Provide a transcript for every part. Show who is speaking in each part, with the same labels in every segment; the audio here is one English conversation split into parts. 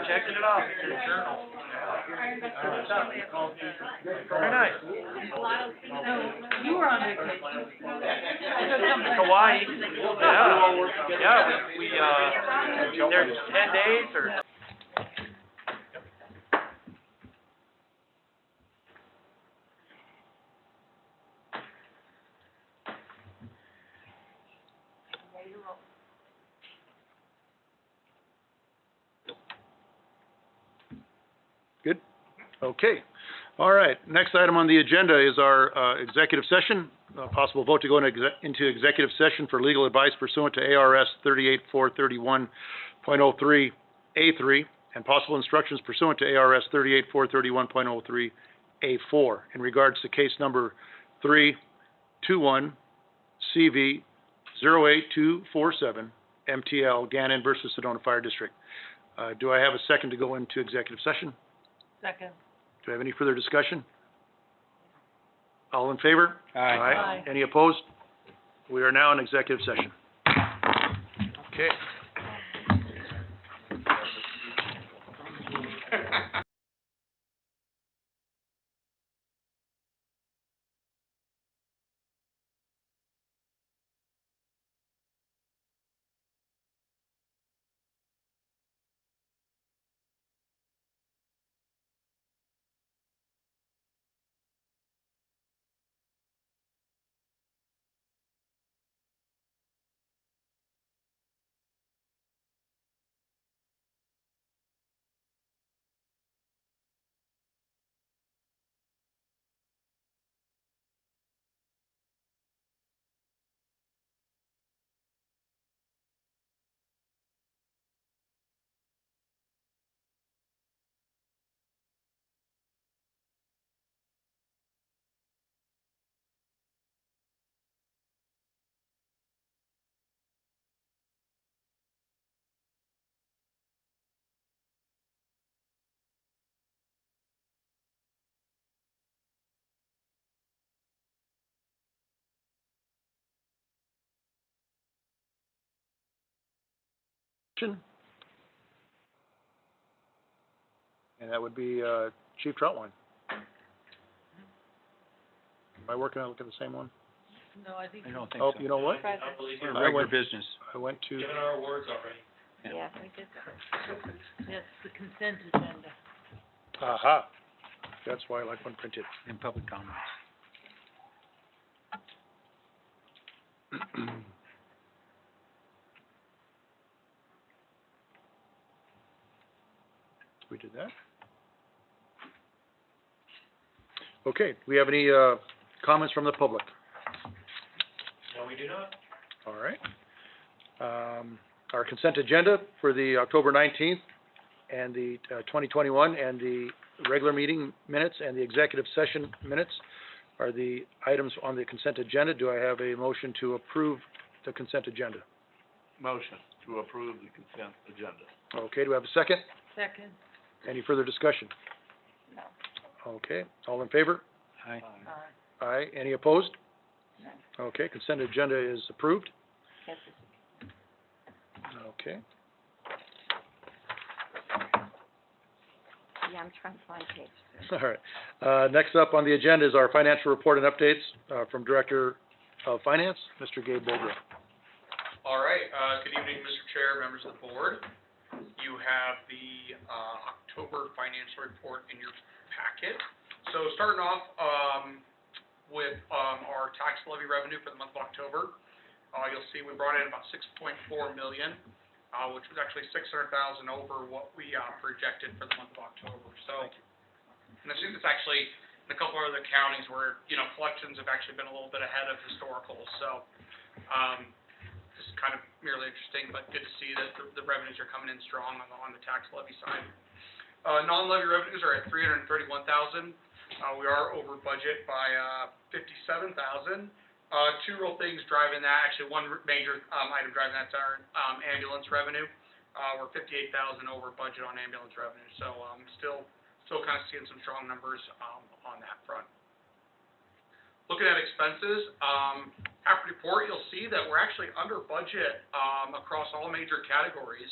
Speaker 1: Checking it off in the journal. Very nice.
Speaker 2: You were on vacation.
Speaker 1: Hawaii. Yeah, we there's 10 days or.
Speaker 3: Good? Okay. All right. Next item on the agenda is our executive session. Possible vote to go into executive session for legal advice pursuant to ARS 38431.03A3 and possible instructions pursuant to ARS 38431.03A4 in regards to case number 321 CV 08247 MTL Gannon versus Sedona Fire District. Do I have a second to go into executive session?
Speaker 2: Second.
Speaker 3: Do I have any further discussion? All in favor?
Speaker 2: Aye. Aye.
Speaker 3: Any opposed? We are now in executive session. Okay. And that would be Chief Troutwine. Am I working on looking at the same one?
Speaker 2: No, I think.
Speaker 4: I don't think
Speaker 3: Oh,
Speaker 4: so.
Speaker 3: you know what?
Speaker 4: We're
Speaker 3: I
Speaker 4: regular
Speaker 3: went-
Speaker 4: business.
Speaker 3: I went to,
Speaker 1: Given our awards already.
Speaker 2: Yeah, we did that. That's the consent agenda.
Speaker 3: aha. That's why I like one printed.
Speaker 4: In public comments.
Speaker 3: We did that. Okay, do we have any comments from the public?
Speaker 1: No, we do not.
Speaker 3: All right. Our consent agenda for the October 19th and the 2021 and the regular meeting minutes and the executive session minutes are the items on the consent agenda. Do I have a motion to approve the consent agenda?
Speaker 5: Motion to approve the consent agenda.
Speaker 3: Okay, do I have a second?
Speaker 2: Second.
Speaker 3: Any further discussion?
Speaker 2: No.
Speaker 3: Okay, all in favor?
Speaker 4: Aye.
Speaker 2: Aye.
Speaker 3: Aye. Any opposed?
Speaker 2: No.
Speaker 3: Okay, consent agenda is approved.
Speaker 2: Yes.
Speaker 3: Okay.
Speaker 2: Yeah, I'm trying to find page.
Speaker 3: All right. Next up on the agenda is our financial report and updates from Director of Finance, Mr. Gabe Bogra.
Speaker 6: All right, good evening, Mr. Chair, members of the board. You have the October financial report in your packet. So starting off with our tax levy revenue for the month of October, you'll see we brought in about $6.4 million, which was actually $600,000 over what we projected for the month of October. So, and I think it's actually in a couple of other counties where, you know, collections have actually been a little bit ahead of historical. So, this is kind of merely interesting, but good to see that the revenues are coming in strong on the tax levy side. Non-levy revenues are at $331,000. We are over budget by $57,000. Two real things driving that. Actually, one major item driving that's our ambulance revenue. We're $58,000 over budget on ambulance revenue. So still kind of seeing some strong numbers on that front. Looking at expenses, after the report, you'll see that we're actually under budget, across all major categories,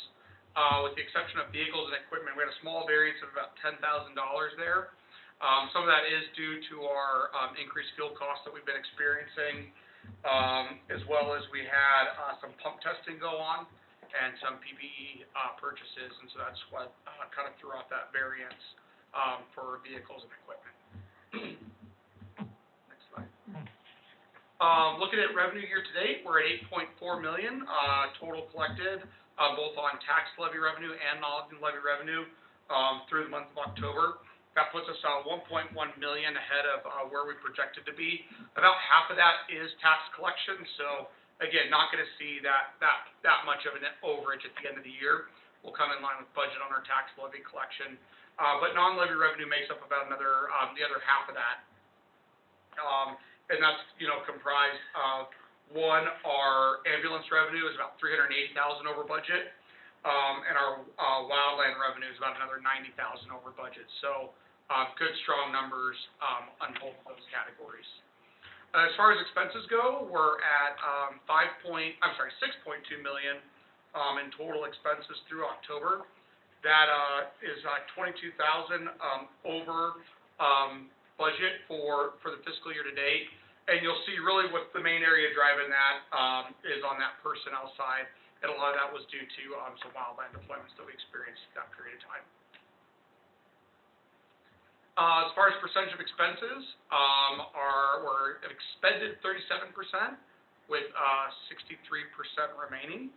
Speaker 6: with the exception of vehicles and equipment. We had a small variance of about $10,000 there. Some of that is due to our, increased fuel costs that we've been experiencing, as well as we had, some pump testing go on and some PPE, purchases, and so that's what, kind of threw out that variance, for vehicles and equipment. Next slide. Looking at revenue year to date, we're at $8.4 million, total collected, both on tax levy revenue and non-levy revenue, through the month of October. That puts us $1.1 million ahead of, where we projected to be. About half of that is tax collection, so again, not gonna see that much of an overage at the end of the year. We'll come in line with budget on our tax levy collection. But non-levy revenue makes up about another, the other half of that. And that's, comprised of, one, our ambulance revenue is about $380,000 over budget, and our, wildland revenue is about another $90,000 over budget. So, good, strong numbers, on both of those categories. As far as expenses go, we're at, $6.2 million, in total expenses through October. That, is, $22,000, over, budget for the fiscal year to date. And you'll see really what the main area driving that, is on that personnel side. And a lot of that was due to, some wildland deployments that we experienced at that period of time. As far as percentage of expenses, we're expended 37%, with 63% remaining.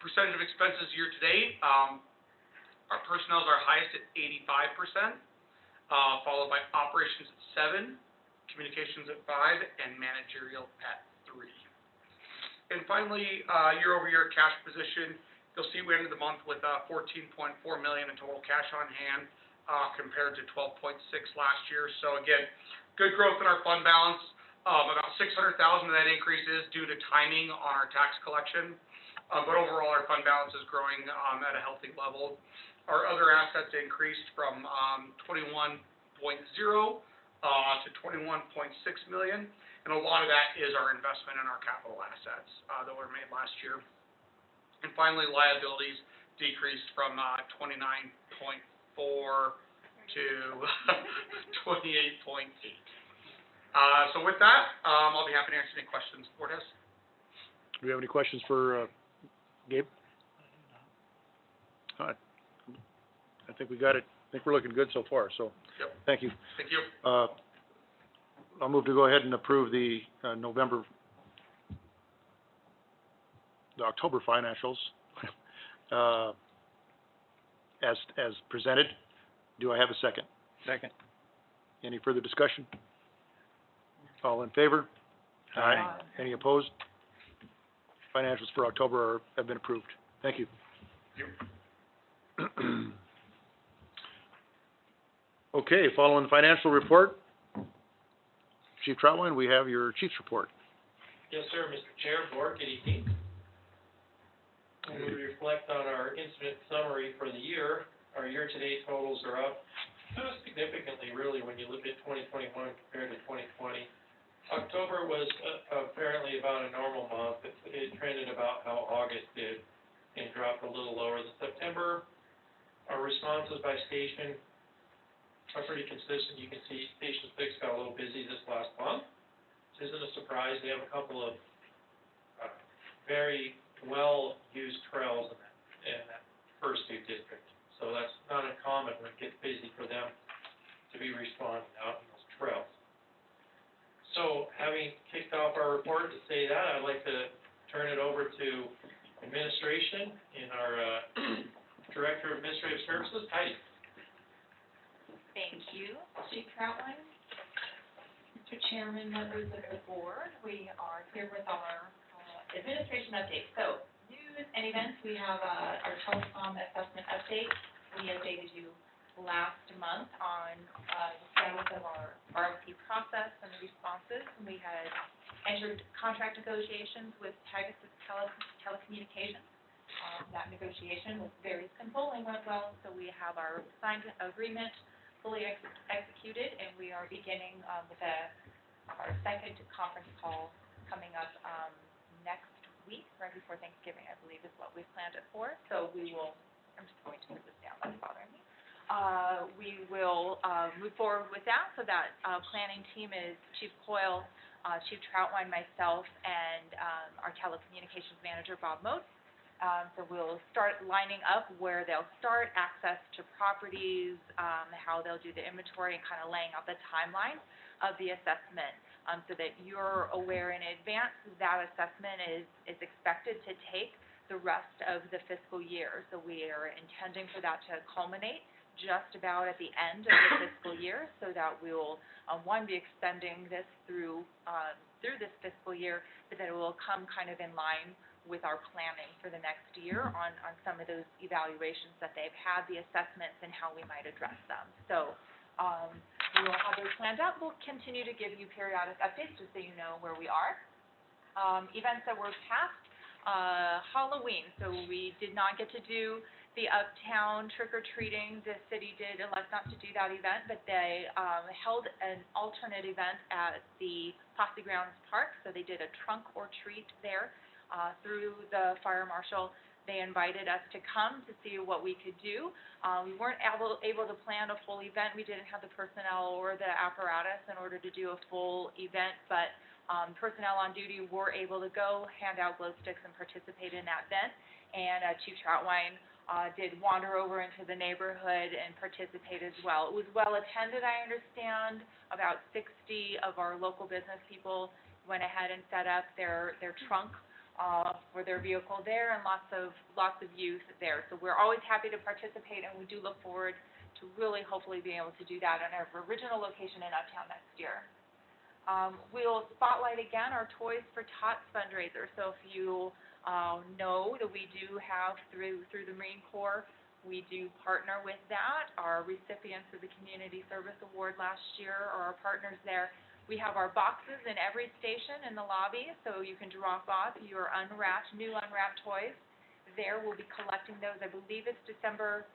Speaker 6: Percentage of expenses year to date, our personnel is our highest at 85%, followed by operations at 7%, communications at 5%, and managerial at 3%. And finally, year-over-year cash position. You'll see we ended the month with $14.4 million in total cash on hand, compared to $12.6 last year. So again, good growth in our fund balance. About $600,000 of that increase is due to timing on our tax collection. But overall, our fund balance is growing at a healthy level. Our other assets increased from 21.0 to 21.6 million, and a lot of that is our investment in our capital assets that were made last year. And finally, liabilities decreased from 29.4 to 28.8. So with that, I'll be happy to answer any questions the board has.
Speaker 3: Do we have any questions for, Gabe? All right. I think we got it. I think we're looking good so far, so.
Speaker 6: Yep.
Speaker 3: Thank you.
Speaker 6: Thank you.
Speaker 3: I'll move to go ahead and approve the October financials, as presented. Do I have a second?
Speaker 5: Second.
Speaker 3: Any further discussion? All in favor?
Speaker 5: Aye.
Speaker 3: Any opposed? Financials for October have been approved. Thank you.
Speaker 6: Thank you.
Speaker 3: Okay, following the financial report, Chief Troutwine, we have your chief's report.
Speaker 4: Yes, sir, Mr. Chair, Board, good evening. When we reflect on our incident summary for the year, our year-to-date totals are up significantly, really, when you look at 2021 compared to 2020. October was apparently about a normal month. It trended about how August did and dropped a little lower than September. Our responses by station are pretty consistent. You can see Station 6 got a little busy this last month. This isn't a surprise. They have a couple of very well-used trails in that first two districts. So that's not uncommon when it gets busy for them to be responding out in those trails. So having kicked off our report to say that, I'd like to turn it over to administration and our Director of Administrative Services, Heidi.
Speaker 7: Thank you, Chief Troutwine. Mr. Chairman, members of the board, we are here with our administration update. So, news and events, we have our telecom assessment update. We updated you last month on the status of our RFP process and the responses. And we had entered contract negotiations with Telecommunications. That negotiation was very simple and went well, so we have our signed agreement fully executed, and we are beginning with a our second conference call coming up, next week, right before Thanksgiving, I believe is what we've planned it for. So we will, I'm just going to put this down, that's bothering me. We will, move forward with that. So that, planning team is Chief Coyle, Chief Troutwine, myself, and, our telecommunications manager, Bob Moat. So we'll start lining up where they'll start, access to properties, how they'll do the inventory, and kind of laying out the timeline of the assessment, so that you're aware in advance that assessment is expected to take the rest of the fiscal year. So we are intending for that to culminate just about at the end of the fiscal year, so that we will, one, be extending this through this fiscal year, but that it will come kind of in line with our planning for the next year on some of those evaluations that they've had, the assessments, and how we might address them. So, we will have those planned out. We'll continue to give you periodic updates just so you know where we are. Events that were past, Halloween, so we did not get to do the Uptown trick-or-treating. The city did elect not to do that event, but they, held an alternate event at the Posse Grounds Park, so they did a trunk or treat there. Through the fire marshal, they invited us to come to see what we could do. We weren't able to plan a full event. We didn't have the personnel or the apparatus in order to do a full event, but personnel on duty were able to go, hand out glow sticks, and participate in that event. And Chief Troutwine did wander over into the neighborhood and participate as well. It was well attended, I understand. About 60 of our local business people went ahead and set up their trunk for their vehicle there, and lots of youth there. So we're always happy to participate, and we do look forward to really hopefully being able to do that in our original location in Uptown next year. We'll spotlight again our Toys for Tots fundraiser. So if you know that we do have through the Marine Corps, we do partner with that. Our recipients of the Community Service Award last year are our partners there. We have our boxes in every station in the lobby, so you can drop off your new unwrapped toys. There, we'll be collecting those. I believe it's December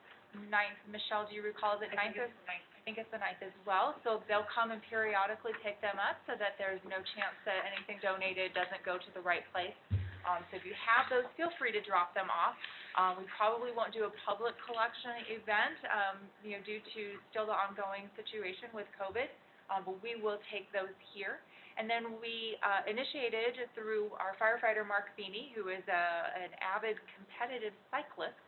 Speaker 7: 9th. Michelle, do you recall, is it 9th? I think it's the 9th as well. So they'll come and periodically pick them up so that there's no chance that anything donated doesn't go to the right place. So if you have those, feel free to drop them off. We probably won't do a public collection event, due to still the ongoing situation with COVID. But we will take those here. And then we initiated through our firefighter, Mark Feeney, who is an avid competitive cyclist,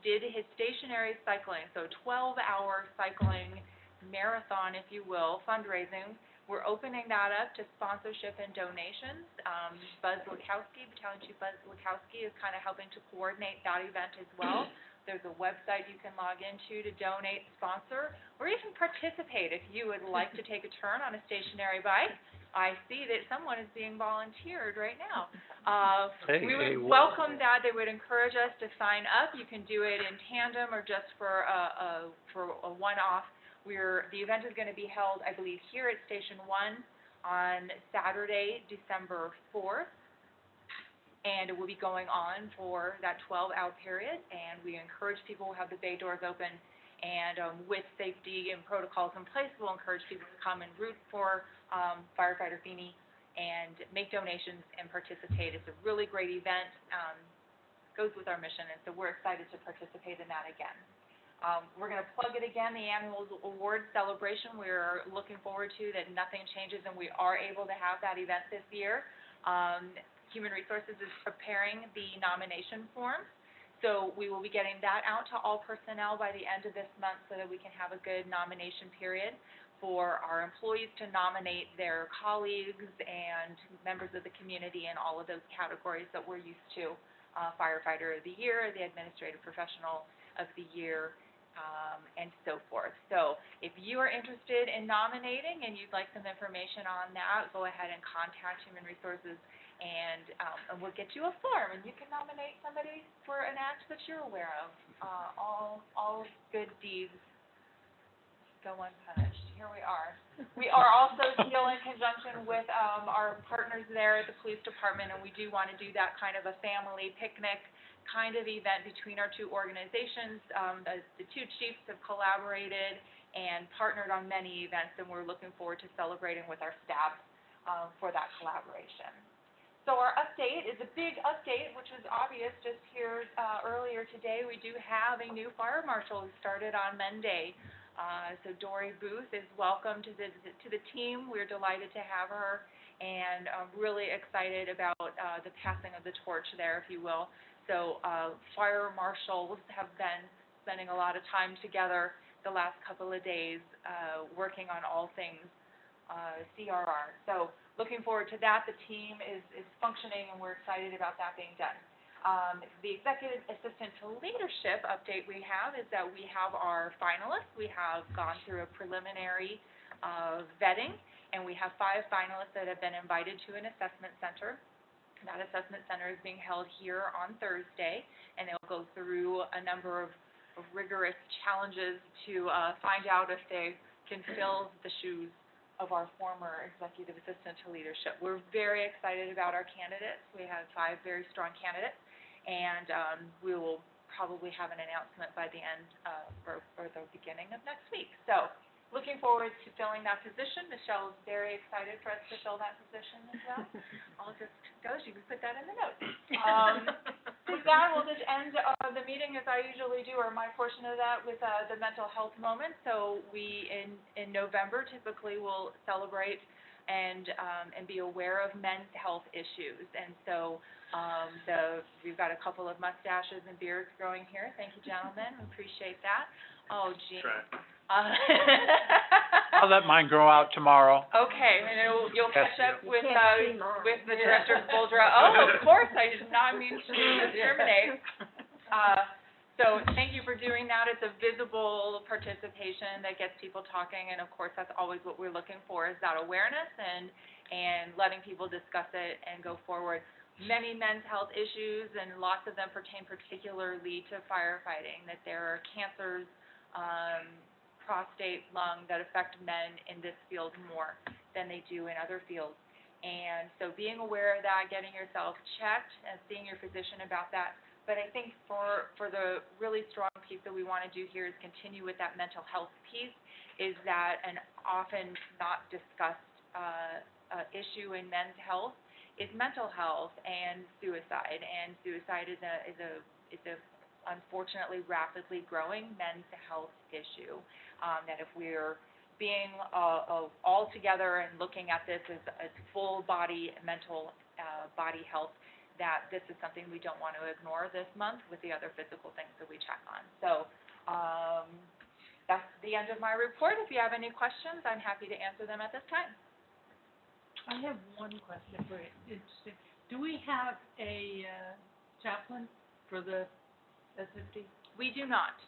Speaker 7: did his stationary cycling, so 12-hour cycling marathon, if you will, fundraising. We're opening that up to sponsorship and donations. Buzz Lukowski, Battalion Chief Buzz Lukowski, is kind of helping to coordinate that event as well. There's a website you can log into to donate, sponsor, or even participate if you would like to take a turn on a stationary bike. I see that someone is being volunteered right now. We would welcome that. They would encourage us to sign up. You can do it in tandem or just for a one-off. The event is going to be held, I believe, here at Station 1 on Saturday, December 4th. And it will be going on for that 12-hour period, and we encourage people to have the bay doors open, and with safety and protocols in place, we'll encourage people to come and root for firefighter Feeney and make donations and participate. It's a really great event, goes with our mission, and so we're excited to participate in that again. We're going to plug it again, the annual award celebration. We're looking forward to that. Nothing changes, and we are able to have that event this year. Human Resources is preparing the nomination form, so we will be getting that out to all personnel by the end of this month so that we can have a good nomination period for our employees to nominate their colleagues and members of the community in all of those categories that we're used to, firefighter of the year, the administrative professional of the year, and so forth. So if you are interested in nominating and you'd like some information on that, go ahead and contact Human Resources, and we'll get you a form, and you can nominate somebody for an act that you're aware of. All good deeds go unpunished. Here we are. We are also still in conjunction with our partners there at the police department, and we do want to do that kind of a family picnic kind of event between our two organizations. The two chiefs have collaborated,
Speaker 8: and partnered on many events, and we're looking forward to celebrating with our staff for that collaboration. So our update is a big update, which was obvious just here earlier today. We do have a new fire marshal who started on Monday. So Dory Booth is welcome to the team. We're delighted to have her, and really excited about the passing of the torch there, if you will. So fire marshals have been spending a lot of time together the last couple of days working on all things CRR. So looking forward to that. The team is functioning, and we're excited about that being done. The Executive Assistant to Leadership update we have is that we have our finalists. We have gone through a preliminary vetting, and we have 5 finalists that have been invited to an assessment center. That assessment center is being held here on Thursday, and they'll go through a number of rigorous challenges to find out if they can fill the shoes of our former Executive Assistant to Leadership. We're very excited about our candidates. We have 5 very strong candidates, and we will probably have an announcement by the end or the beginning of next week. So looking forward to filling that position. Michelle is very excited for us to fill that position as well. I'll just go, you can put that in the notes. With that, we'll just end the meeting as I usually do, or my portion of that, with the mental health moment. So we, in November, typically will celebrate and be aware of men's health issues. And so we've got a couple of mustaches and beards growing here. Thank you, gentlemen. We appreciate that. Oh, gee.
Speaker 9: I'll let mine grow out tomorrow.
Speaker 8: Okay, and you'll catch up with
Speaker 2: can't see mine.
Speaker 8: with the Director of Boldra. Oh, of course, I did not mean to discriminate. So thank you for doing that. It's a visible participation that gets people talking, and of course, that's always what we're looking for, is that awareness and letting people discuss it and go forward. Many men's health issues, and lots of them pertain particularly to firefighting, that there are cancers, prostate, lung, that affect men in this field more than they do in other fields. And so being aware of that, getting yourself checked, and seeing your physician about that. But I think for the really strong piece that we want to do here is continue with that mental health piece, is that an often not discussed issue in men's health is mental health and suicide. And suicide is a unfortunately rapidly growing men's health issue. That if we're being all together and looking at this as full body mental body health, that this is something we don't want to ignore this month with the other physical things that we check on. So that's the end of my report. If you have any questions, I'm happy to answer them at this time.
Speaker 2: I have one question for you. Interesting. Do we have a chaplain for the SFD?
Speaker 8: We do not.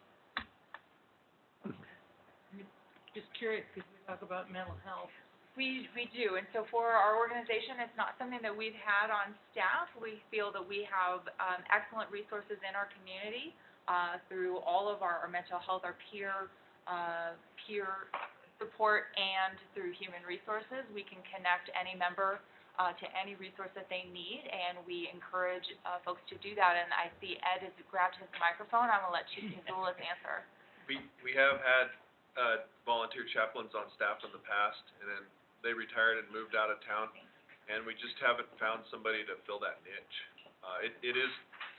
Speaker 2: Just curious, because we talk about mental health.
Speaker 8: We do, and so for our organization, it's not something that we've had on staff. We feel that we have excellent resources in our community through all of our mental health, our peer support, and through human resources. We can connect any member to any resource that they need, and we encourage folks to do that. And I see Ed has grabbed his microphone. I'm going to let Chief Kazulis answer.
Speaker 10: We have had volunteer chaplains on staff in the past, and then they retired and moved out of town, and we just haven't found somebody to fill that niche. It is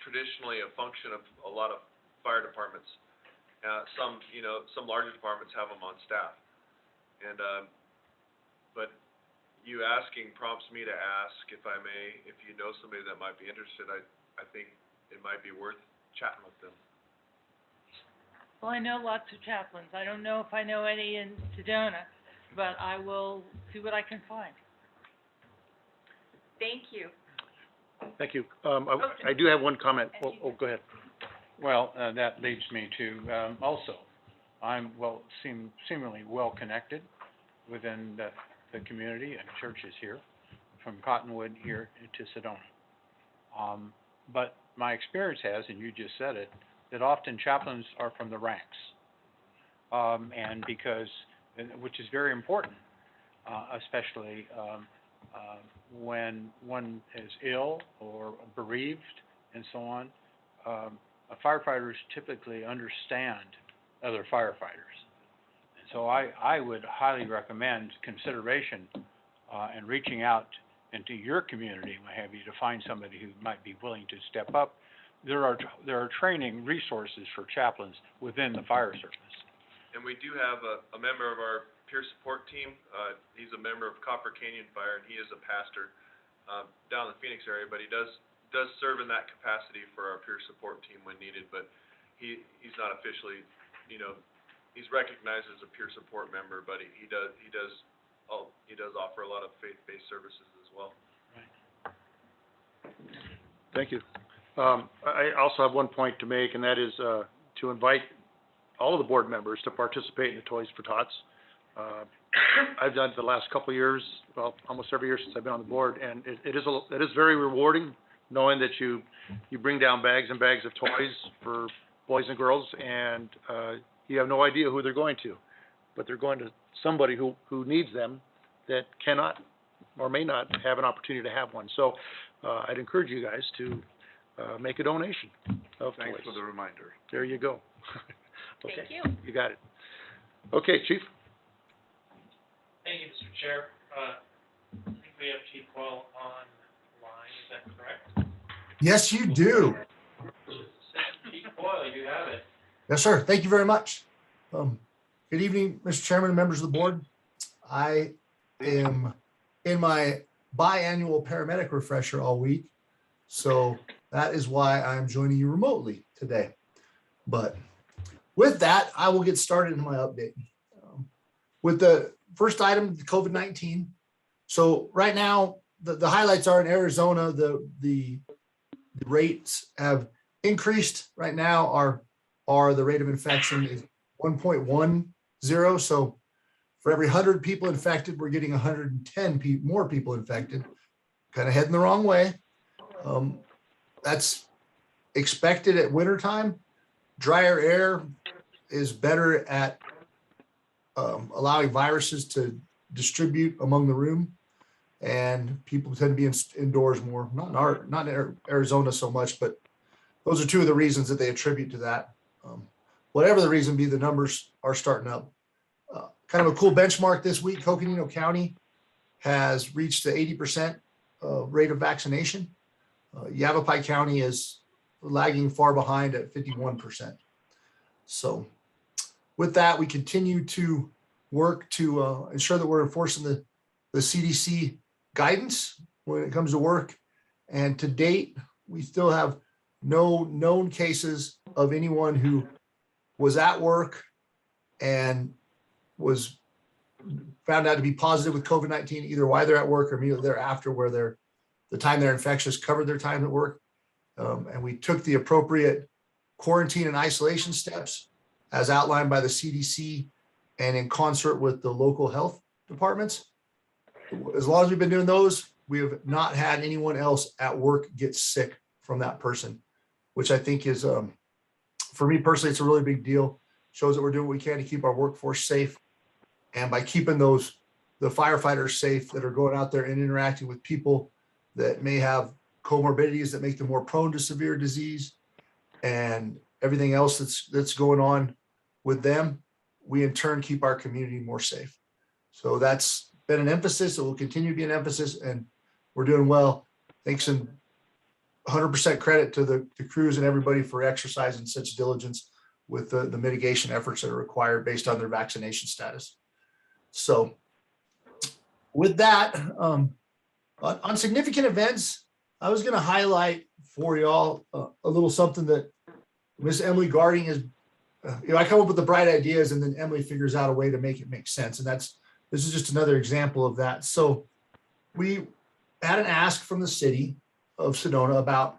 Speaker 10: traditionally a function of a lot of fire departments. Some larger departments have them on staff, and but you asking prompts me to ask, if I may, if you know somebody that might be interested. I think it might be worth chatting with them.
Speaker 2: Well, I know lots of chaplains. I don't know if I know any in Sedona, but I will see what I can find.
Speaker 8: Thank you.
Speaker 3: Thank you. I do have one comment. Oh, go ahead.
Speaker 9: Well, that leads me to, also, I'm seemingly well-connected within the community and churches here, from Cottonwood here to Sedona. But my experience has, and you just said it, that often chaplains are from the ranks. And because, which is very important, especially when one is ill or bereaved and so on. Firefighters typically understand other firefighters. And so I would highly recommend consideration, and reaching out into your community, what have you, to find somebody who might be willing to step up. There are training resources for chaplains within the fire service.
Speaker 10: And we do have a member of our peer support team, he's a member of Copper Canyon Fire, and he is a pastor, down in the Phoenix area, but he does serve in that capacity for our peer support team when needed, but he's not officially, he's recognized as a peer support member, but he does offer a lot of faith-based services as well.
Speaker 3: Thank you. I also have one point to make, and that is, to invite all of the board members to participate in the Toys for Tots. I've done it the last couple of years, well, almost every year since I've been on the board, and it is very rewarding knowing that you bring down bags and bags of toys for boys and girls, and you have no idea who they're going to, but they're going to somebody who needs them that cannot or may not have an opportunity to have one. So I'd encourage you guys to make a donation of toys.
Speaker 5: Thanks for the reminder.
Speaker 3: There you go. Okay,
Speaker 8: Thank you.
Speaker 3: you got it. Okay, Chief.
Speaker 4: Thank you, Mr. Chair. I think we have Chief Coyle online, is that correct?
Speaker 11: Yes, you do.
Speaker 4: Chief Coyle, you have it.
Speaker 11: Yes, sir. Thank you very much. Good evening, Mr. Chairman and members of the board. I am in my biannual paramedic refresher all week, so that is why I'm joining you remotely today. But with that, I will get started in my update. With the first item, the COVID-19. So right now, the highlights are in Arizona, the rates have increased. Right now, the rate of infection is 1.10. So for every 100 people infected, we're getting 110 more people infected. Kind of heading the wrong way. That's expected at wintertime. Drier air is better at allowing viruses to distribute among the room, and people tend to be indoors more. Not in Arizona so much, but those are two of the reasons that they attribute to that. Whatever the reason be, the numbers are starting up. Kind of a cool benchmark this week, Coconino County has reached the 80% rate of vaccination. Yavapai County is lagging far behind at 51%. So with that, we continue to work to ensure that we're enforcing the CDC guidance when it comes to work. And to date, we still have no known cases of anyone who was at work and was found out to be positive with COVID-19, either while they're at work or immediately thereafter, where the time they're infectious covered their time at work. And we took the appropriate quarantine and isolation steps as outlined by the CDC and in concert with the local health departments. As long as we've been doing those, we have not had anyone else at work get sick from that person, which I think is, for me personally, it's a really big deal. Shows that we're doing what we can to keep our workforce safe. And by keeping the firefighters safe that are going out there and interacting with people that may have comorbidities that make them more prone to severe disease and everything else that's going on with them, we in turn keep our community more safe. So that's been an emphasis. It will continue to be an emphasis, and we're doing well. Thanks and 100% credit to the crews and everybody for exercising such diligence with the mitigation efforts that are required based on their vaccination status. So with that, on significant events, I was going to highlight for y'all a little something that Miss Emily Garding is, I come up with the bright ideas and then Emily figures out a way to make it make sense. And this is just another example of that. So we had an ask from the city of Sedona about,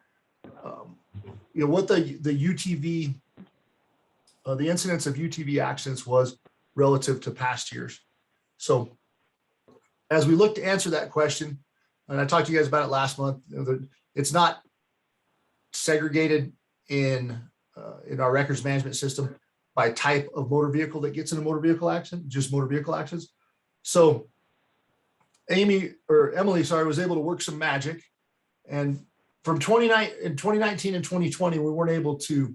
Speaker 11: what the UTV, the incidence of UTV accidents was relative to past years. So as we look to answer that question, and I talked to you guys about it last month, it's not segregated in our records management system by type of motor vehicle that gets in a motor vehicle accident, just motor vehicle accidents. So Emily, was able to work some magic, and from 2019 and 2020, we weren't able to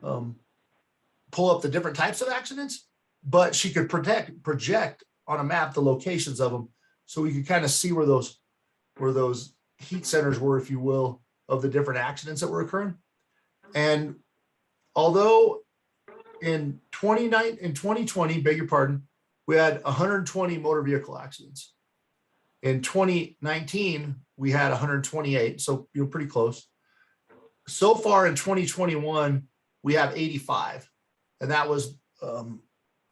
Speaker 11: pull up the different types of accidents, but she could project on a map the locations of them, so we could kind of see where those heat centers were, if you will, of the different accidents that were occurring. And although in 2020, beg your pardon, we had 120 motor vehicle accidents. In 2019, we had 128, so you're pretty close. So far in 2021, we have 85, and that was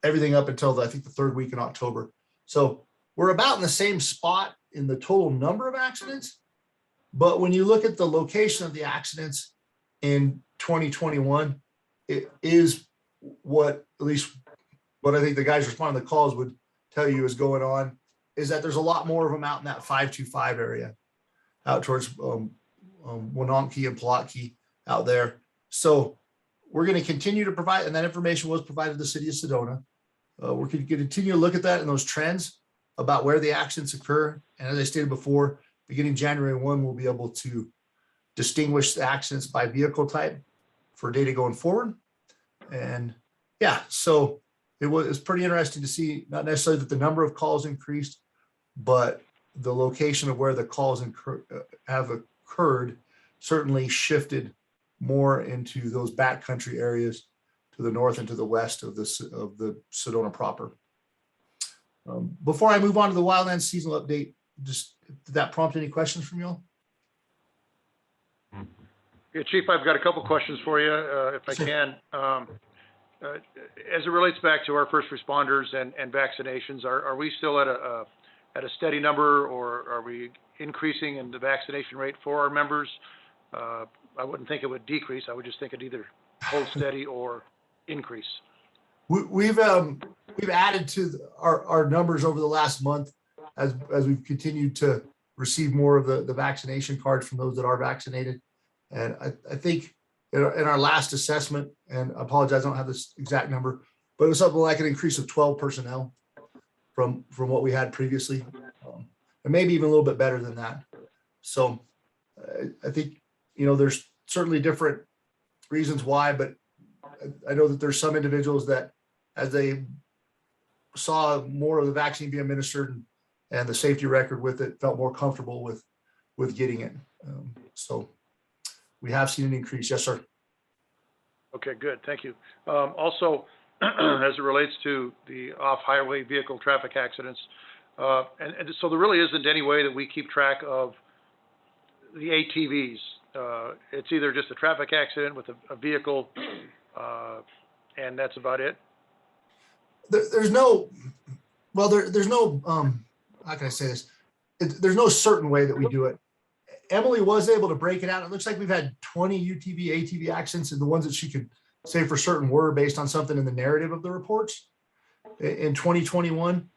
Speaker 11: everything up until I think the third week in October. So we're about in the same spot in the total number of accidents, but when you look at the location of the accidents in 2021, it is what, at least what I think the guys responding to the calls would tell you is going on, is that there's a lot more of them out in that 525 area, out towards Winonki and Pulaski out there. So we're going to continue to provide, and that information was provided to the city of Sedona. We're going to continue to look at that and those trends about where the accidents occur. And as I stated before, beginning January 1, we'll be able to distinguish the accidents by vehicle type for data going forward. And yeah, so it's pretty interesting to see, not necessarily that the number of calls increased, but the location of where the calls have occurred certainly shifted more into those backcountry areas to the north and to the west of the Sedona proper. Before I move on to the wildland seasonal update, just did that prompt any questions from y'all?
Speaker 3: Yeah, Chief, I've got a couple questions for you, if I can. As it relates back to our first responders and vaccinations, are we still at a steady number, or are we increasing in the vaccination rate for our members? I wouldn't think it would decrease. I would just think it either hold steady or increase.
Speaker 11: We've added to our numbers over the last month as we've continued to receive more of the vaccination cards from those that are vaccinated. And I think in our last assessment, and I apologize, I don't have this exact number, but it was something like an increase of 12 personnel from what we had previously, and maybe even a little bit better than that. So I think, there's certainly different reasons why, but I know that there's some individuals that, as they saw more of the vaccine being administered and the safety record with it, felt more comfortable with getting it. So we have seen an increase. Yes, sir.
Speaker 3: Okay, good. Thank you. Also, as it relates to the off-highway vehicle traffic accidents, and so there really isn't any way that we keep track of the ATVs. It's either just a traffic accident with a vehicle, and that's about it.
Speaker 11: There's no, how can I say this? There's no certain way that we do it. Emily was able to break it out. It looks like we've had 20 UTV, ATV accidents, and the ones that she could say for certain were based on something in the narrative of the reports in 2021.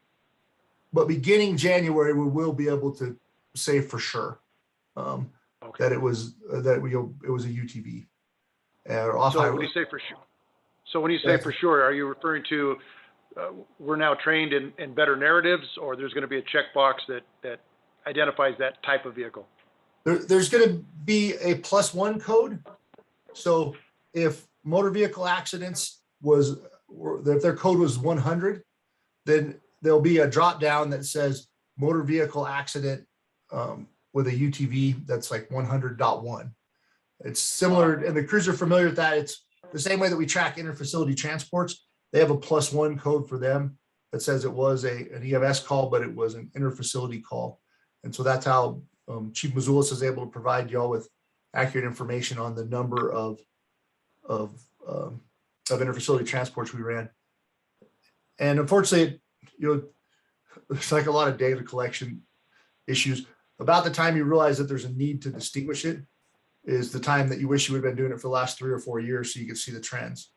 Speaker 11: But beginning January, we will be able to say for sure that it was a UTV or off highway.
Speaker 3: So when you say for sure, for sure, are you referring to we're now trained in better narratives, or there's going to be a checkbox that identifies that type of vehicle?
Speaker 11: There's going to be a +1 code. So if motor vehicle accidents if their code was 100, then there'll be a drop down that says motor vehicle accident with a UTV that's like 100.1. It's similar, and the crews are familiar with that. It's the same way that we track interfacility transports. They have a +1 code for them that says it was an EMS call, but it was an interfacility call. And so that's how Chief Mazulis is able to provide y'all with accurate information on the number of interfacility transports we ran. And unfortunately, it's like a lot of data collection issues. About the time you realize that there's a need to distinguish it is the time that you wish you would have been doing it for the last 3 or 4 years so you could see the trends.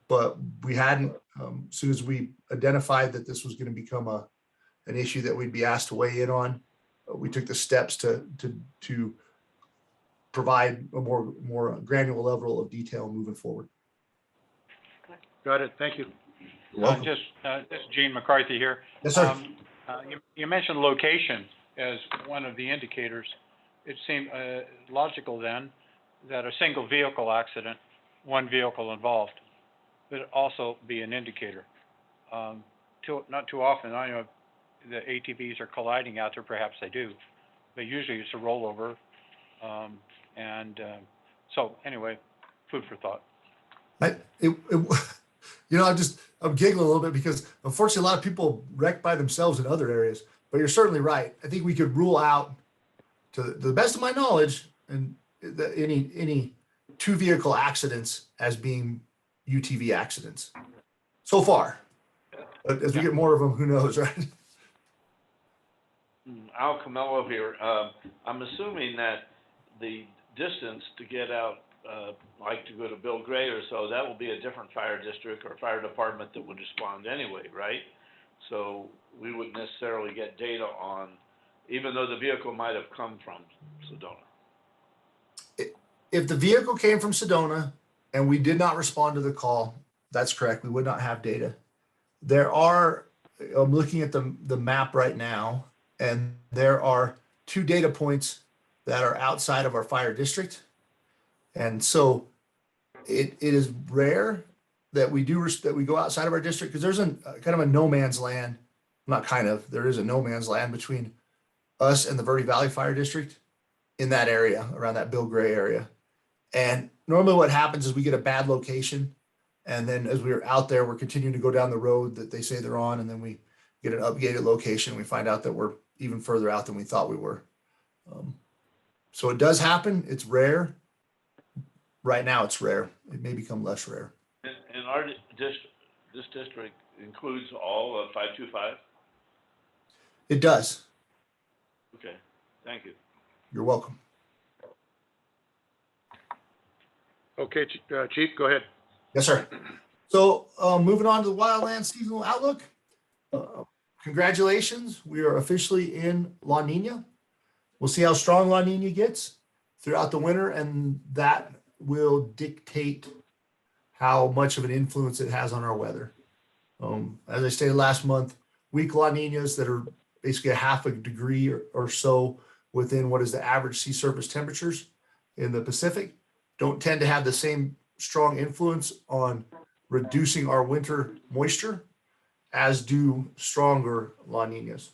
Speaker 11: But we hadn't. As soon as we identified that this was going to become an issue that we'd be asked to weigh in on, we took the steps to provide a more granular level of detail moving forward.
Speaker 3: Got it. Thank you.
Speaker 9: This is Gene McCarthy here.
Speaker 11: Yes, sir.
Speaker 9: You mentioned location as one of the indicators. It seemed logical then that a single vehicle accident, one vehicle involved, would also be an indicator. not too often, I know the ATVs are colliding out there, perhaps they do, but usually it's a rollover. So anyway, food for thought.
Speaker 11: I'm giggling a little bit because unfortunately a lot of people wreck by themselves in other areas, but you're certainly right. I think we could rule out, to the best of my knowledge, any two vehicle accidents as being UTV accidents so far. But as we get more of them, who knows, right?
Speaker 5: Al Camello here. I'm assuming that the distance to get out, like to go to Bill Gray or so, that will be a different fire district or fire department that would respond anyway, right? So we wouldn't necessarily get data on, even though the vehicle might have come from Sedona.
Speaker 11: If the vehicle came from Sedona and we did not respond to the call, that's correct. We would not have data. I'm looking at the map right now, and there are 2 data points that are outside of our fire district. And so it is rare that we go outside of our district, because there's kind of a no man's land, there is a no man's land between us and the Verde Valley Fire District in that area, around that Bill Gray area. And normally what happens is we get a bad location, and then as we're out there, we're continuing to go down the road that they say they're on, and then we get an updated location, and we find out that we're even further out than we thought we were. So it does happen. It's rare. Right now it's rare. It may become less rare.
Speaker 5: And our this district includes all of 525?
Speaker 11: It does.
Speaker 5: Okay, thank you.
Speaker 11: You're welcome.
Speaker 3: Okay, Chief, go ahead.
Speaker 11: Yes, sir. So moving on to the wildland seasonal outlook. Congratulations. We are officially in La Nina. We'll see how strong La Nina gets throughout the winter, and that will dictate how much of an influence it has on our weather. As I stated last month, weak La Ninas that are basically a half a degree or so within what is the average sea surface temperatures in the Pacific don't tend to have the same strong influence on reducing our winter moisture as do stronger La Ninas.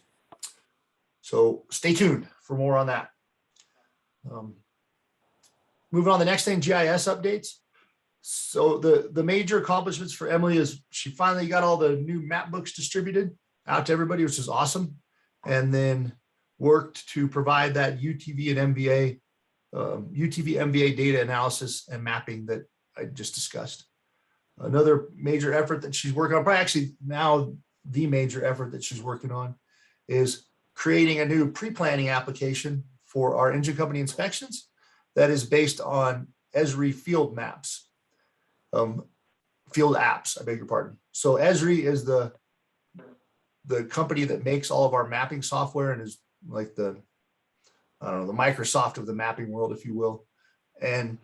Speaker 11: So stay tuned for more on that. Moving on, the next thing, GIS updates. So the major accomplishments for Emily is she finally got all the new map books distributed out to everybody, which is awesome. And then worked to provide that UTV and MVA data analysis and mapping that I just discussed. Another major effort that she's working on, probably actually now the major effort that she's working on, is creating a new pre-planning application for our engine company inspections that is based on Esri field maps, field apps, I beg your pardon. So Esri is the company that makes all of our mapping software and is like the Microsoft of the mapping world, if you will. And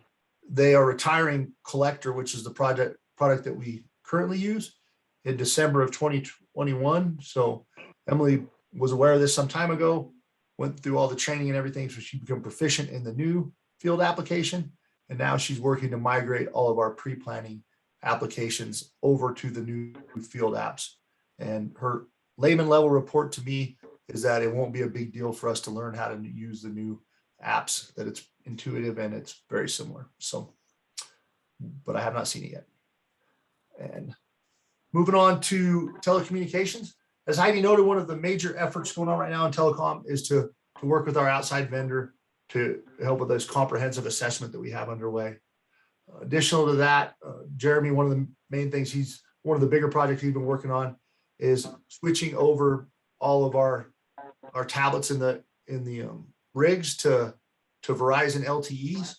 Speaker 11: they are retiring Collector, which is the product that we currently use, in December of 2021. So Emily was aware of this some time ago, went through all the training and everything, so she became proficient in the new field application. And now she's working to migrate all of our pre-planning applications over to the new field apps. And her layman level report to me is that it won't be a big deal for us to learn how to use the new apps, that it's intuitive and it's very similar. So, but I have not seen it yet. And moving on to telecommunications. As Heidi noted, one of the major efforts going on right now in telecom is to work with our outside vendor to help with this comprehensive assessment that we have underway. Additional to that, Jeremy, one of the main things one of the bigger projects he's been working on is switching over all of our tablets in the rigs to Verizon LTEs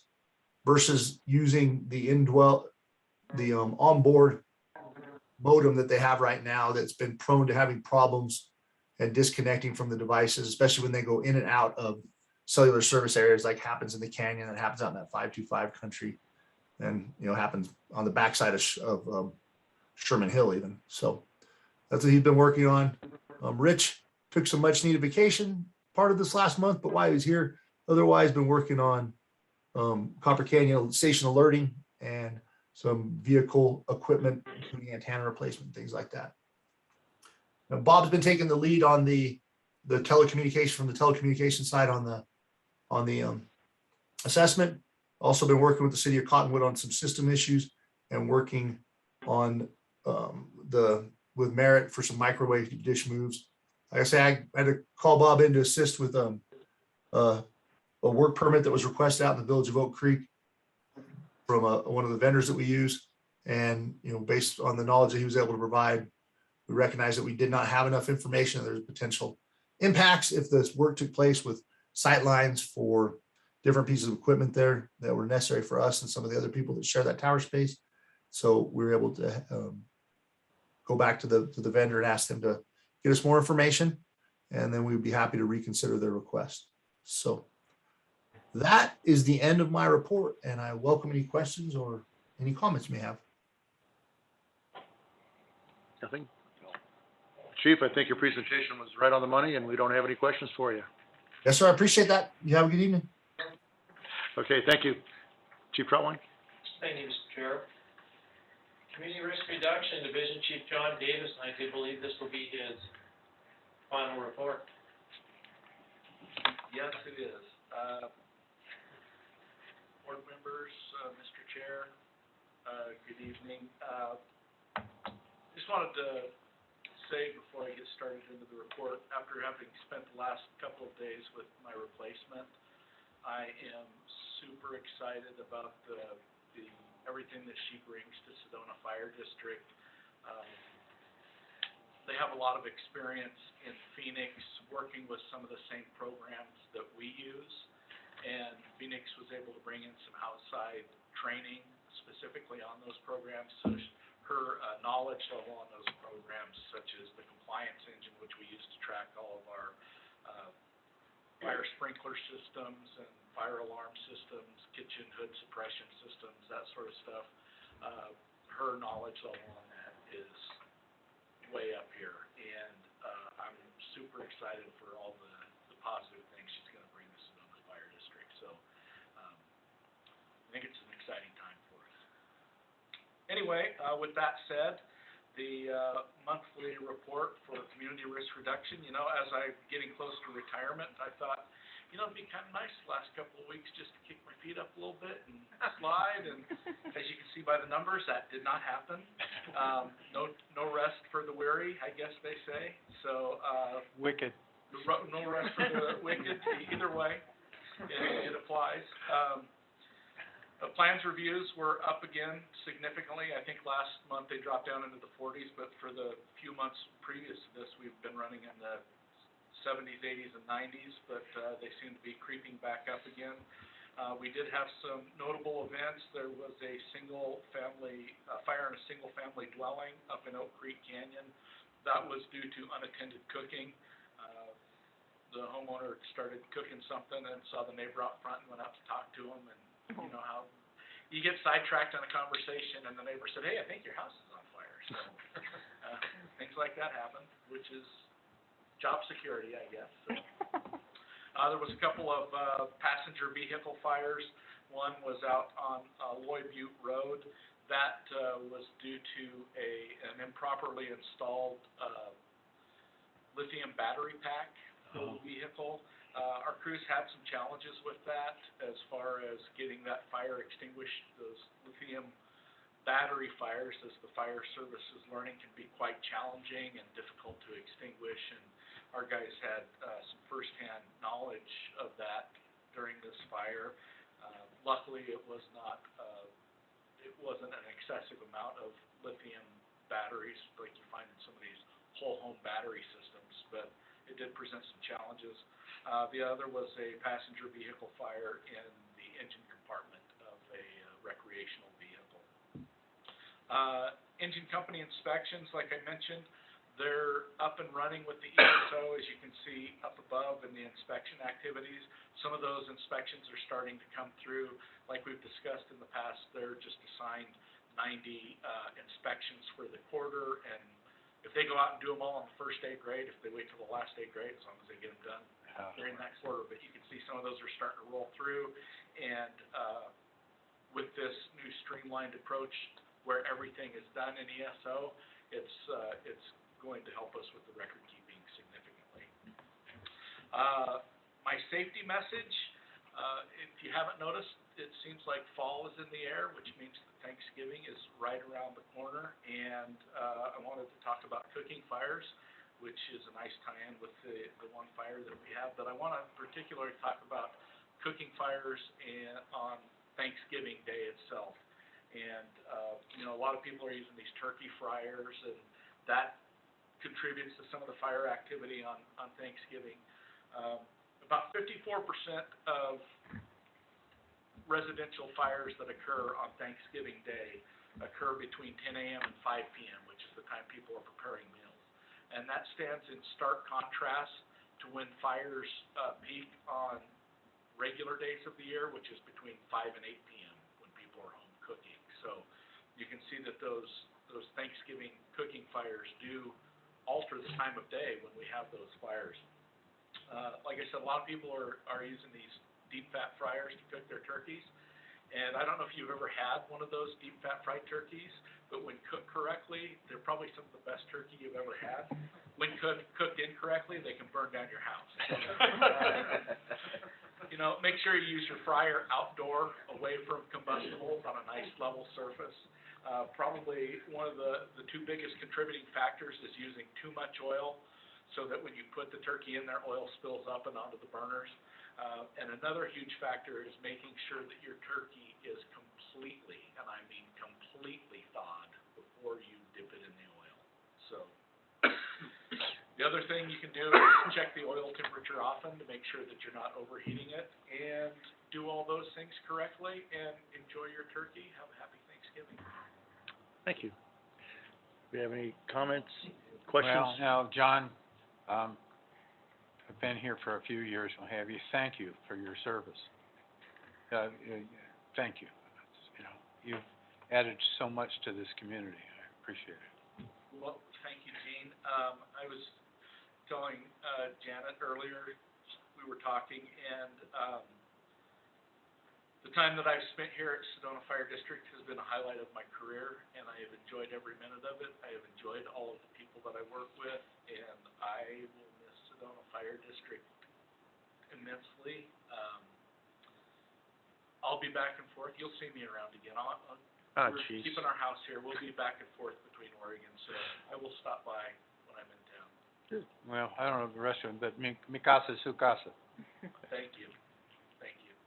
Speaker 11: versus using the onboard modem that they have right now that's been prone to having problems and disconnecting from the devices, especially when they go in and out of cellular service areas, like happens in the canyon and happens out in that 525 country, and happens on the backside of Sherman Hill even. So that's what he's been working on. Rich took some much needed vacation part of this last month, but while he was here, otherwise been working on Copper Canyon station alerting and some vehicle equipment, including antenna replacement, things like that. Now, Bob's been taking the lead on the telecommunication, from the telecommunication side on the assessment. Also been working with the city of Cottonwood on some system issues and working on with Merit for some microwave dish moves. Like I say, I had to call Bob in to assist with a work permit that was requested out in the village of Oak Creek from one of the vendors that we use. And, based on the knowledge that he was able to provide, we recognize that we did not have enough information. There's potential impacts if this work took place with sight lines for different pieces of equipment there that were necessary for us and some of the other people that share that tower space. So we were able to go back to the vendor and ask them to get us more information, and then we'd be happy to reconsider their request. So that is the end of my report, and I welcome any questions or any comments you may have.
Speaker 3: Nothing? Chief, I think your presentation was right on the money, and we don't have any questions for you.
Speaker 11: Yes, sir. I appreciate that. You have a good evening.
Speaker 3: Okay, thank you. Chief Troutwine?
Speaker 4: Thank you, Mr. Chair. Community Risk Reduction Division Chief John Davis, and I do believe this will be his final report.
Speaker 12: Yes, it is. Board members, Mr. Chair, good evening. Just wanted to say before I get started into the report, after having spent the last couple of days with my replacement, I am super excited about the everything that she brings to Sedona Fire District. They have a lot of experience in Phoenix working with some of the same programs that we use, and Phoenix was able to bring in some outside training specifically on those programs. So her knowledge level on those programs, such as the compliance engine, which we use to track all of our fire sprinkler systems and fire alarm systems, kitchen hood suppression systems, that sort of stuff. Her knowledge level on that is way up here, and I'm super excited for all the positive things she's going to bring to Sedona Fire District. So I think it's an exciting time for us. Anyway, with that said, the monthly report for community risk reduction, as I'm getting close to retirement, I thought, it'd be kind of nice the last couple of weeks just to kick my feet up a little bit and slide. And as you can see by the numbers, that did not happen. No rest for the weary, I guess they say. So
Speaker 9: Wicked.
Speaker 12: No rest for the wicked. Either way, it applies. Plans reviews were up again significantly. I think last month they dropped down into the 40s, but for the few months previous to this, we've been running in the 70s, 80s, and 90s, but they seem to be creeping back up again. We did have some notable events. There was a fire in a single-family dwelling up in Oak Creek Canyon. That was due to unattended cooking. The homeowner started cooking something and saw the neighbor out front and went out to talk to him, and you know how you get sidetracked on a conversation, and the neighbor said, "Hey, I think your house is on fire." So things like that happen, which is job security, I guess. So, there was a couple of passenger vehicle fires. One was out on Loy Butte Road. That was due to an improperly installed lithium battery pack of the vehicle. Our crews had some challenges with that as far as getting that fire extinguished. Those lithium battery fires, as the fire service is learning, can be quite challenging and difficult to extinguish, and our guys had some firsthand knowledge of that during this fire. Luckily, it wasn't an excessive amount of lithium batteries like you find in some of these whole home battery systems, but it did present some challenges. The other was a passenger vehicle fire in the engine compartment of a recreational vehicle. Engine company inspections, like I mentioned, they're up and running with the ESO, as you can see up above in the inspection activities. Some of those inspections are starting to come through. Like we've discussed in the past, they're just assigned 90 inspections for the quarter, and if they go out and do them all on the first day, great. If they wait till the last day, great, as long as they get them done during that quarter. But you can see some of those are starting to roll through, and with this new streamlined approach where everything is done in ESO, it's going to help us with the record keeping significantly. My safety message, if you haven't noticed, it seems like fall is in the air, which means that Thanksgiving is right around the corner, and I wanted to talk about cooking fires, which is a nice tie-in with the one fire that we have, but I want to particularly talk about cooking fires on Thanksgiving Day itself. And, you know, a lot of people are using these turkey fryers, and that contributes to some of the fire activity on Thanksgiving. About 54% of residential fires that occur on Thanksgiving Day occur between 10 a.m. and 5 p.m., which is the time people are preparing meals. And that stands in stark contrast to when fires peak on regular days of the year, which is between 5 and 8 p.m. when people are home cooking. So you can see that those Thanksgiving cooking fires do alter the time of day when we have those fires. Like I said, a lot of people are using these deep fat fryers to cook their turkeys. And I don't know if you've ever had one of those deep fat fried turkeys, but when cooked correctly, they're probably some of the best turkey you've ever had. When cooked incorrectly, they can burn down your house. You know, make sure you use your fryer outdoor, away from combustibles, on a nice level surface. Probably one of the two biggest contributing factors is using too much oil, so that when you put the turkey in there, oil spills up and onto the burners. And another huge factor is making sure that your turkey is completely, and I mean completely, thawed before you dip it in the oil. So the other thing you can do is check the oil temperature often to make sure that you're not overheating it, and do all those things correctly, and enjoy your turkey. Have a happy Thanksgiving.
Speaker 3: Thank you. Do we have any comments, questions?
Speaker 9: Well, now, John, I've been here for a few years, what have you. Thank you for your service. Thank you. You know, you've added so much to this community. I appreciate it.
Speaker 12: Well, thank you, Gene. I was telling Janet earlier, we were talking, and the time that I've spent here at Sedona Fire District has been a highlight of my career, and I have enjoyed every minute of it. I have enjoyed all of the people that I work with, and I will miss Sedona Fire District immensely. I'll be back and forth. You'll see me around again. We're keeping our house here. We'll be back and forth between Oregon, so I will stop by when I'm in town.
Speaker 9: Good. Well, I don't know the rest of them, but mi casa su casa.
Speaker 12: Thank you. Thank you.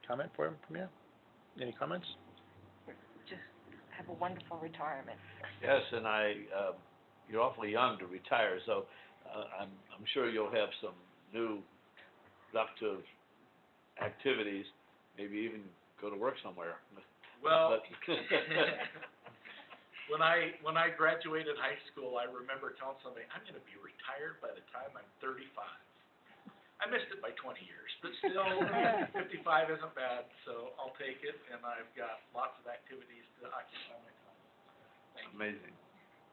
Speaker 3: Comment from you? Any comments?
Speaker 8: Just have a wonderful retirement.
Speaker 5: Yes, and you're awfully young to retire, so I'm sure you'll have some new productive activities, maybe even go to work somewhere.
Speaker 12: Well, when I graduated high school, I remember telling somebody, I'm going to be retired by the time I'm 35. I missed it by 20 years, but still, 55 isn't bad, so I'll take it, and I've got lots of activities to occupy my time. Thank you.
Speaker 5: Amazing.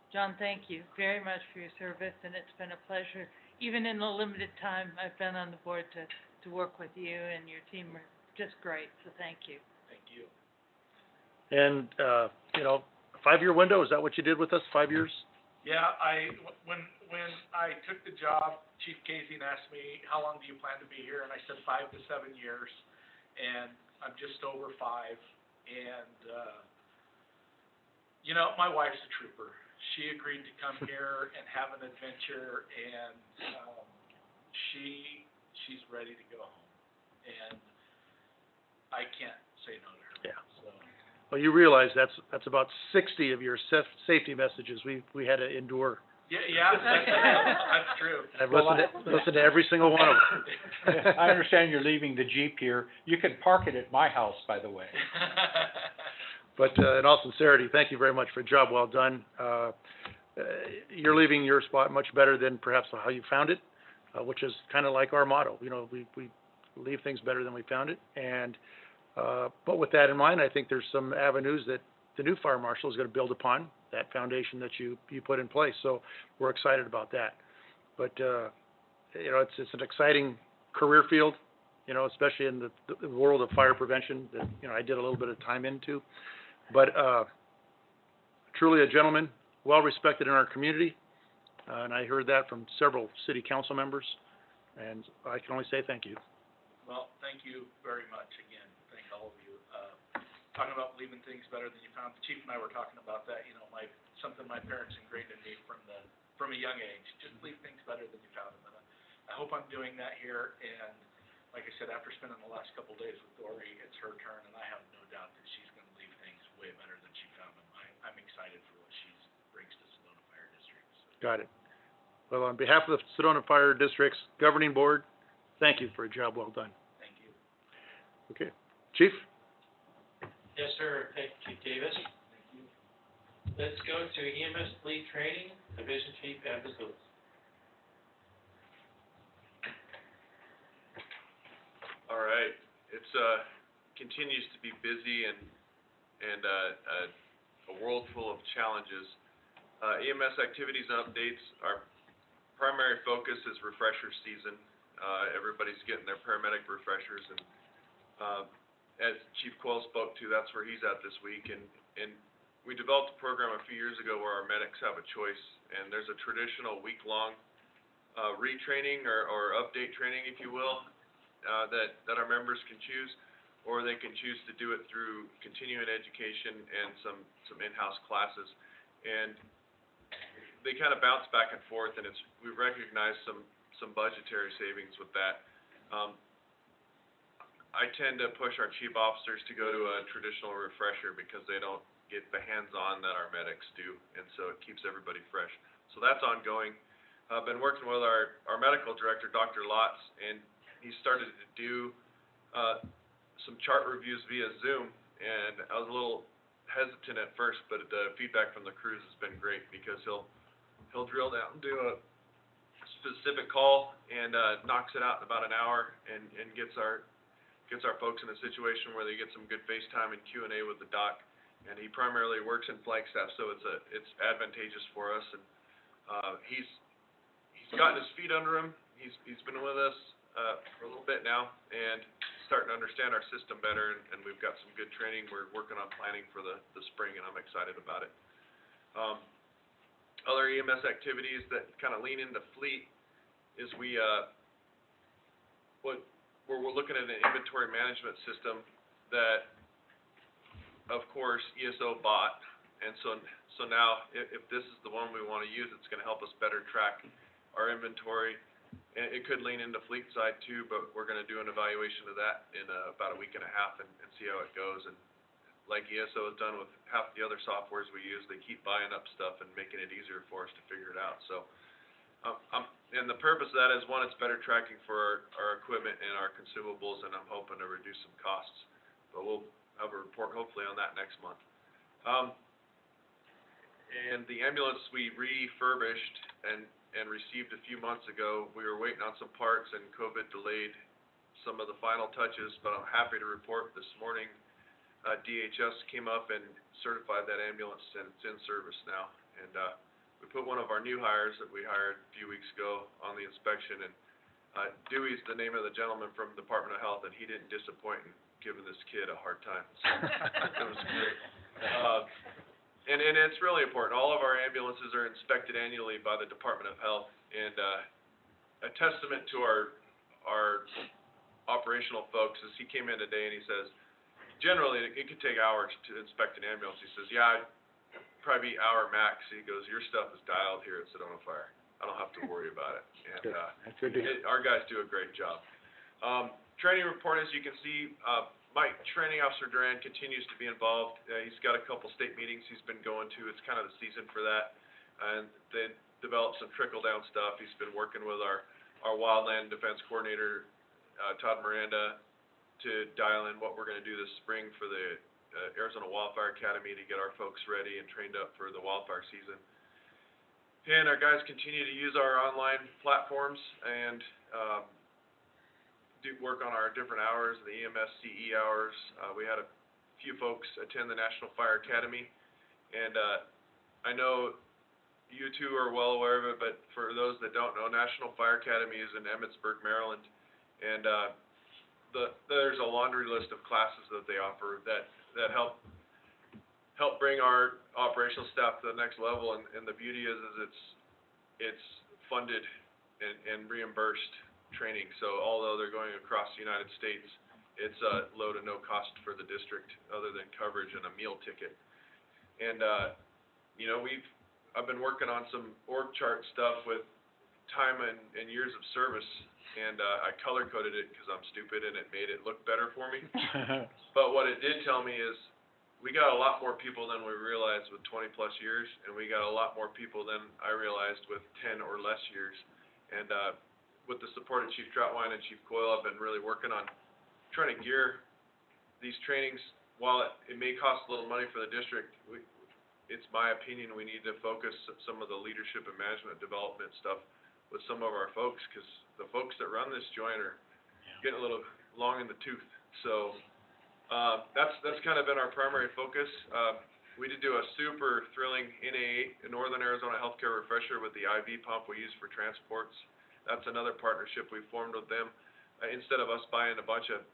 Speaker 2: John, thank you very much for your service, and it's been a pleasure, even in the limited time I've been on the board, to work with you, and your team are just great, so thank you.
Speaker 12: Thank you.
Speaker 3: And, you know, 5-year window, is that what you did with us, 5 years?
Speaker 12: Yeah, when I took the job, Chief Casey asked me, how long do you plan to be here? And I said 5 to 7 years, and I'm just over 5. And, you know, my wife's a trooper. She agreed to come here and have an adventure, and she's ready to go home. And I can't say no to her.
Speaker 3: Yeah.
Speaker 12: So.
Speaker 3: Well, you realize that's about 60 of your safety messages we had to endure.
Speaker 12: Yeah, that's true.
Speaker 3: I've listened to every single one of them.
Speaker 9: I understand you're leaving the Jeep here. You can park it at my house, by the way.
Speaker 3: But in all sincerity, thank you very much for a job well done. You're leaving your spot much better than perhaps how you found it, which is kind of like our motto. You know, we leave things better than we found it. And but with that in mind, I think there's some avenues that the new fire marshal is going to build upon that foundation that you put in place. So we're excited about that. But you know, it's an exciting career field, you know, especially in the world of fire prevention that, you know, I did a little bit of time into. But truly a gentleman, well respected in our community, and I heard that from several city council members, and I can only say thank you.
Speaker 12: Well, thank you very much again. Thank all of you. Talking about leaving things better than you found, the chief and I were talking about that, you know, something my parents ingrained in me from a young age. Just leave things better than you found them. And I hope I'm doing that here, and like I said, after spending the last couple of days with Dory, it's her turn, and I have no doubt that she's gonna leave things way better than she found them. I'm excited for what she brings to Sedona Fire District, so.
Speaker 3: Got it. Well, on behalf of the Sedona Fire District's governing board, thank you for a job well done.
Speaker 12: Thank you.
Speaker 3: Okay. Chief?
Speaker 4: Yes, sir. Thank you, Chief Davis. Thank you. Let's go to EMS Fleet Training, Division Chief Ems Activities.
Speaker 10: All right, it's, continues to be busy and a world full of challenges. EMS Activities Updates, our primary focus is refresher season. Everybody's getting their paramedic refreshers, and, as Chief Quell spoke to, that's where he's at this week, and we developed a program a few years ago where our medics have a choice, and there's a traditional week-long, retraining or update training, if you will, that our members can choose, or they can choose to do it through continuing education and some in-house classes. And they kind of bounce back and forth, and we've recognized some budgetary savings with that. I tend to push our chief officers to go to a traditional refresher because they don't get the hands-on that our medics do, and so it keeps everybody fresh. So that's ongoing. I've been working with our medical director, Dr. Tots, and he started to do some chart reviews via Zoom, and I was a little hesitant at first, but the feedback from the crews has been great because he'll drill down and do a specific call and knocks it out in about an hour and gets our folks in a situation where they get some good FaceTime and Q&A with the doc. And he primarily works in Flagstaff, so it's advantageous for us. And he's gotten his feet under him. He's been with us for a little bit now and starting to understand our system better, and we've got some good training. We're working on planning for the spring, and I'm excited about it. Other EMS activities that kind of lean into fleet is we're looking at an inventory management system that, of course, ESO bought, and so now if this is the one we want to use, it's going to help us better track our inventory. And it could lean into fleet side too, but we're going to do an evaluation of that in about a week and a half and see how it goes. And like ESO has done with half the other softwares we use, they keep buying up stuff and making it easier for us to figure it out. So, and the purpose of that is, one, it's better tracking for our equipment and our consumables, and I'm hoping to reduce some costs. But we'll have a report hopefully on that next month. And the ambulance we refurbished and received a few months ago, we were waiting on some parts, and COVID delayed some of the final touches, but I'm happy to report this morning, DHS came up and certified that ambulance, and it's in service now. And we put one of our new hires that we hired a few weeks ago on the inspection, and Dewey's the name of the gentleman from Department of Health, and he didn't disappoint in giving this kid a hard time. So it was great. And it's really important. All of our ambulances are inspected annually by the Department of Health, and a testament to our operational folks is he came in today and he says, generally it could take hours to inspect an ambulance. He says, yeah, probably hour max. He goes, your stuff is dialed here at Sedona Fire. I don't have to worry about it. And
Speaker 3: That's good to hear.
Speaker 10: our guys do a great job. Training report, as you can see, Mike, Training Officer Duran continues to be involved. He's got a couple state meetings he's been going to. It's kind of the season for that. And they developed some trickle-down stuff. He's been working with our wildland defense coordinator, Todd Miranda, to dial in what we're going to do this spring for the Arizona Wildfire Academy to get our folks ready and trained up for the wildfire season. And our guys continue to use our online platforms and do work on our different hours, the EMS CE hours. We had a few folks attend the National Fire Academy, and I know you two are well aware of it, but for those that don't know, National Fire Academy is in Emmitsburg, Maryland, and there's a laundry list of classes that they offer that help bring our operational staff to the next level, and the beauty is it's it's funded and reimbursed training. So although they're going across the United States, it's low to no cost for the district other than coverage and a meal ticket. And, you know, I've been working on some org chart stuff with time and years of service, and I color coded it because I'm stupid and it made it look better for me. But what it did tell me is we got a lot more people than we realized with 20 plus years, and we got a lot more people than I realized with 10 or less years. And with the support of Chief Troutwine and Chief Coyle, I've been really working on trying to gear these trainings. While it may cost a little money for the district, it's my opinion we need to focus some of the leadership and management development stuff with some of our folks, because the folks that run this joint are getting a little long in the tooth. So that's kind of been our primary focus. We did do a super thrilling NA, Northern Arizona Healthcare Refresher, with the IV pump we use for transports. That's another partnership we formed with them. Instead of us buying a bunch of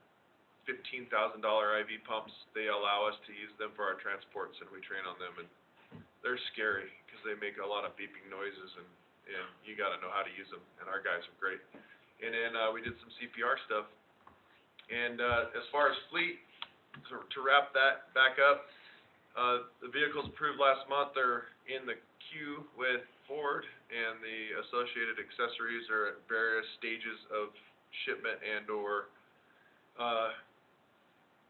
Speaker 10: $15,000 IV pumps, they allow us to use them for our transports, and we train on them. And they're scary because they make a lot of beeping noises, and you got to know how to use them. And our guys are great. And then we did some CPR stuff. And as far as fleet, to wrap that back up, the vehicles approved last month are in the queue with Ford, and the associated accessories are at various stages of shipment and or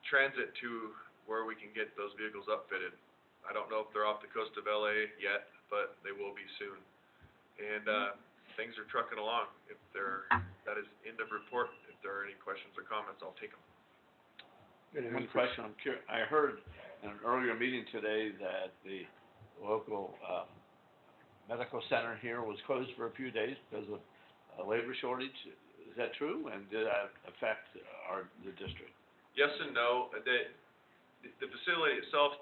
Speaker 10: transit to where we can get those vehicles upfitted. I don't know if they're off the coast of LA yet, but they will be soon. And things are trucking along. That is end of report. If there are any questions or comments, I'll take them.
Speaker 5: One question, I heard in an earlier meeting today that the local medical center here was closed for a few days because of a labor shortage. Is that true? And did that affect the district?
Speaker 10: Yes and no. The facility itself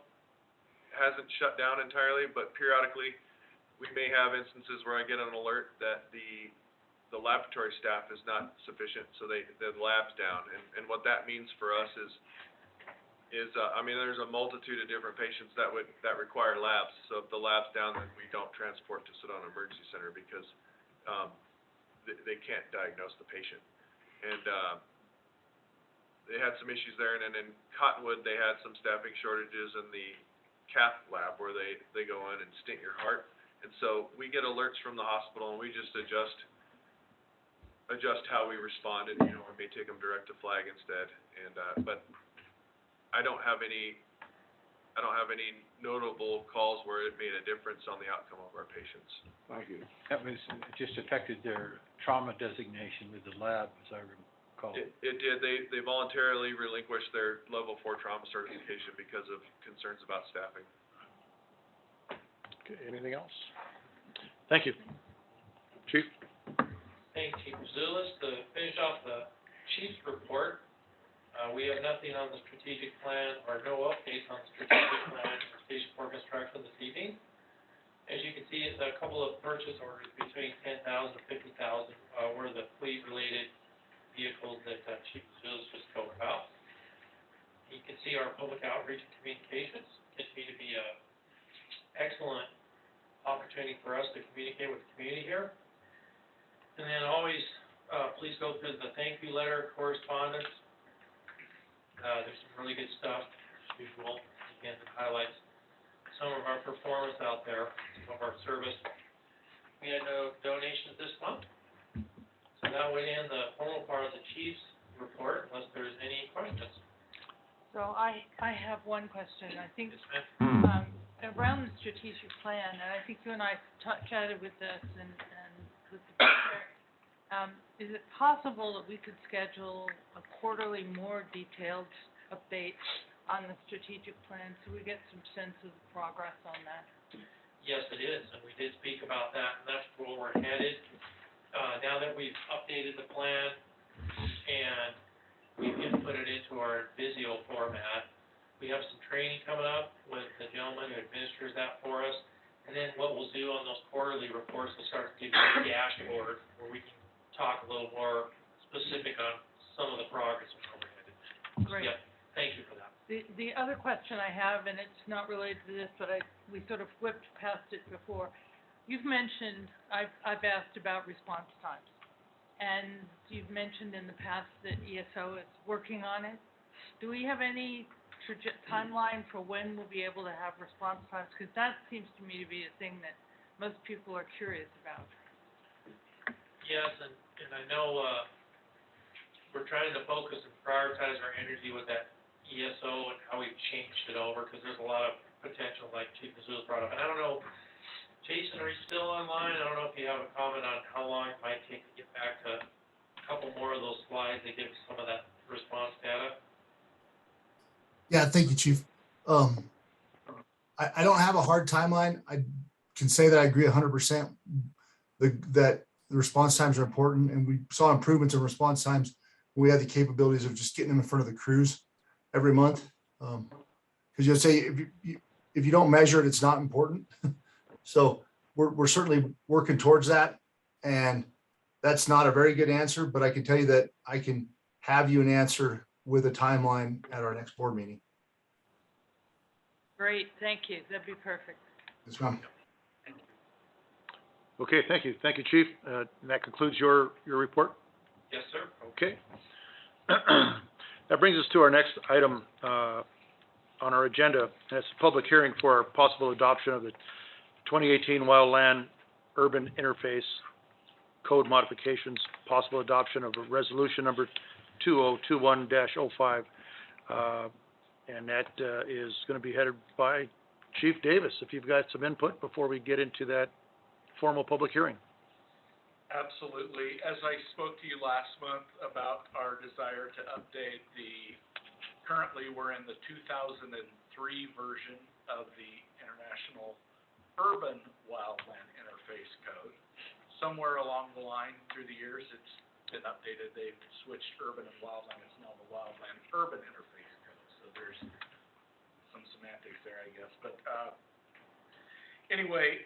Speaker 10: hasn't shut down entirely, but periodically we may have instances where I get an alert that the laboratory staff is not sufficient, so the lab's down. And what that means for us is I mean, there's a multitude of different patients that require labs. So if the lab's down, then we don't transport to Sedona Emergency Center because they can't diagnose the patient. And they had some issues there. And then in Cottonwood, they had some staffing shortages in the cath lab where they go in and stent your heart. And so we get alerts from the hospital, and we just adjust how we respond. And, you know, we may take them direct to flag instead. And but I don't have any notable calls where it made a difference on the outcome of our patients.
Speaker 5: Thank you.
Speaker 9: That was, it just affected their trauma designation with the lab, as I recall.
Speaker 10: It did. They voluntarily relinquished their level 4 trauma certification because of concerns about staffing.
Speaker 3: Okay, anything else? Thank you. Chief?
Speaker 4: Thank you, Chief Zulus. To finish off the chief's report, we have nothing on the strategic plan, or no updates on the strategic plan for Station 4 construction this evening. As you can see, it's a couple of purchase orders between $10,000 and $50,000 were the fleet-related vehicles that Chief Zulus just spoke about. You can see our public outreach and communications continue to be an excellent opportunity for us to communicate with the community here. And then always, please go through the thank you letter correspondence. There's some really good stuff, as usual. Again, it highlights some of our performance out there, some of our service. We had no donations this month, so that would end the formal part of the chief's report, unless there's any questions.
Speaker 2: So I have one question. I think,
Speaker 4: Yes, ma'am.
Speaker 2: around the strategic plan, and I think you and I chatted with this and with the chair, is it possible that we could schedule a quarterly, more detailed update on the strategic plan so we get some sense of the progress on that?
Speaker 4: Yes, it is, and we did speak about that, and that's where we're headed. Now that we've updated the plan and we've input it into our Visio format, we have some training coming up with the gentleman who administers that for us. And then what we'll do on those quarterly reports, we'll start to give you a dashboard where we can talk a little more specific on some of the progress and where we're headed.
Speaker 2: Great.
Speaker 4: Yep, thank you for that.
Speaker 2: The other question I have, and it's not related to this, but we sort of whipped past it before. you've mentioned, I've asked about response times. And you've mentioned in the past that ESO is working on it. Do we have any timeline for when we'll be able to have response times? Because that seems to me to be a thing that most people are curious about.
Speaker 4: Yes, and I know, we're trying to focus and prioritize our energy with that ESO and how we've changed it over, because there's a lot of potential, like Chief Mizzou's brought up. And I don't know, Jason, are you still online? I don't know if you have a comment on how long it might take to get back to a couple more of those slides that give some of that response data.
Speaker 11: Yeah, thank you, Chief. I don't have a hard timeline. I can say that I agree 100% that the response times are important, and we saw improvements in response times. We had the capabilities of just getting them in front of the crews every month. Because you'll say if you don't measure it, it's not important. So we're certainly working towards that, and that's not a very good answer, but I can tell you that I can have you an answer with a timeline at our next board meeting.
Speaker 2: Great, thank you. That'd be perfect.
Speaker 11: Yes, ma'am.
Speaker 3: Okay, thank you. Thank you, Chief. That concludes your report.
Speaker 4: Yes, sir.
Speaker 3: Okay. That brings us to our next item on our agenda. That's a public hearing for our possible adoption of the 2018 Wildland Urban Interface Code Modifications, possible adoption of a resolution number 2021-05. And that is going to be headed by Chief Davis, if you've got some input before we get into that formal public hearing.
Speaker 12: Absolutely. As I spoke to you last month about our desire to update currently we're in the 2003 version of the International Urban Wildland Interface Code. Somewhere along the line through the years, it's been updated. They've switched urban and wildland. It's now the Wildland Urban Interface Code. So there's some semantics there, I guess. But anyway,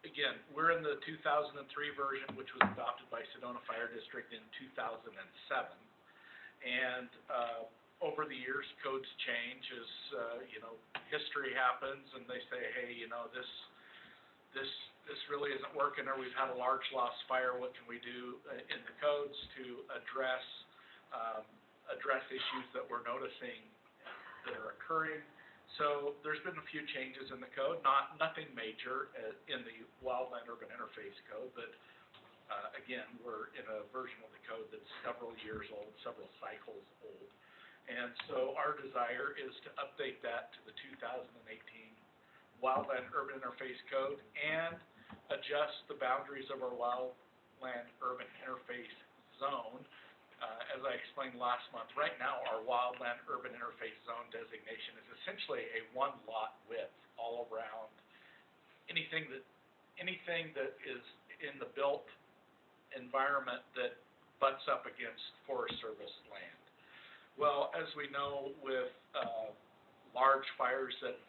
Speaker 12: again, we're in the 2003 version, which was adopted by Sedona Fire District in 2007. And over the years, codes change as, history happens, and they say, hey, this really isn't working, or we've had a large loss fire. What can we do in the codes to address issues that we're noticing that are occurring? So there's been a few changes in the code, nothing major in the Wildland Urban Interface Code, but again, we're in a version of the code that's several years old, several cycles old. And so our desire is to update that to the 2018 Wildland Urban Interface Code and adjust the boundaries of our Wildland Urban Interface Zone. As I explained last month, right now our Wildland Urban Interface Zone designation is essentially a one-lot width all around anything that is in the built environment that butts up against Forest Service land. Well, as we know, with large fires that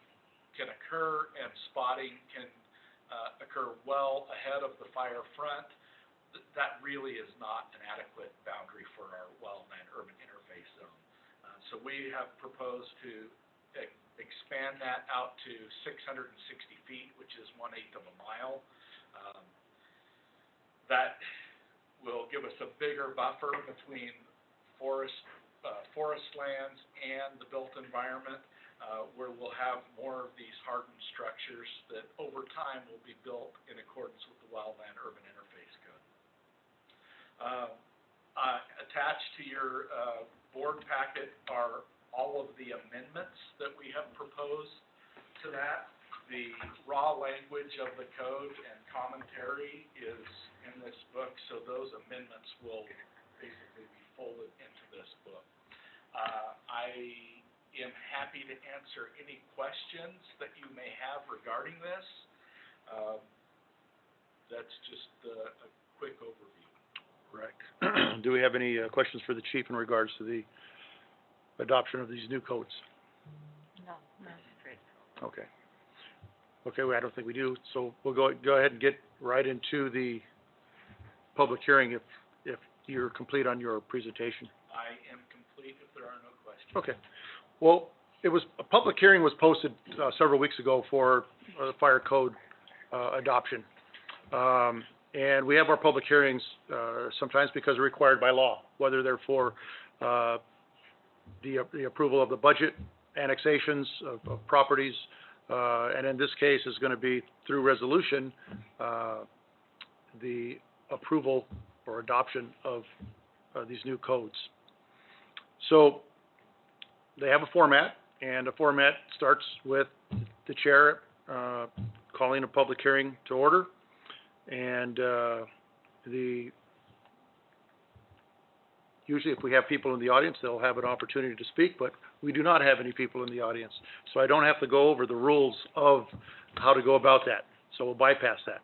Speaker 12: can occur and spotting can occur well ahead of the fire front, that really is not an adequate boundary for our Wildland Urban Interface Zone. So we have proposed to expand that out to 660 feet, which is 1/8 of a mile. That will give us a bigger buffer between forest lands and the built environment, where we'll have more of these hardened structures that over time will be built in accordance with the Wildland Urban Interface Code. Attached to your board packet are all of the amendments that we have proposed to that. The raw language of the code and commentary is in this book, so those amendments will basically be folded into this book. I am happy to answer any questions that you may have regarding this. That's just a quick overview.
Speaker 3: Correct. Do we have any questions for the chief in regards to the adoption of these new codes?
Speaker 2: No, great.
Speaker 3: Okay. Okay, well, I don't think we do, so we'll go ahead and get right into the public hearing if you're complete on your presentation.
Speaker 12: I am complete if there are no questions.
Speaker 3: Okay. Well, a public hearing was posted several weeks ago for the fire code adoption. And we have our public hearings, sometimes because they're required by law, whether they're for, the approval of the budget, annexations of properties, and in this case is gonna be through resolution, the approval or adoption of, these new codes. So, they have a format, and the format starts with the chair, calling a public hearing to order, and, usually if we have people in the audience, they'll have an opportunity to speak, but we do not have any people in the audience. So I don't have to go over the rules of how to go about that, so we'll bypass that.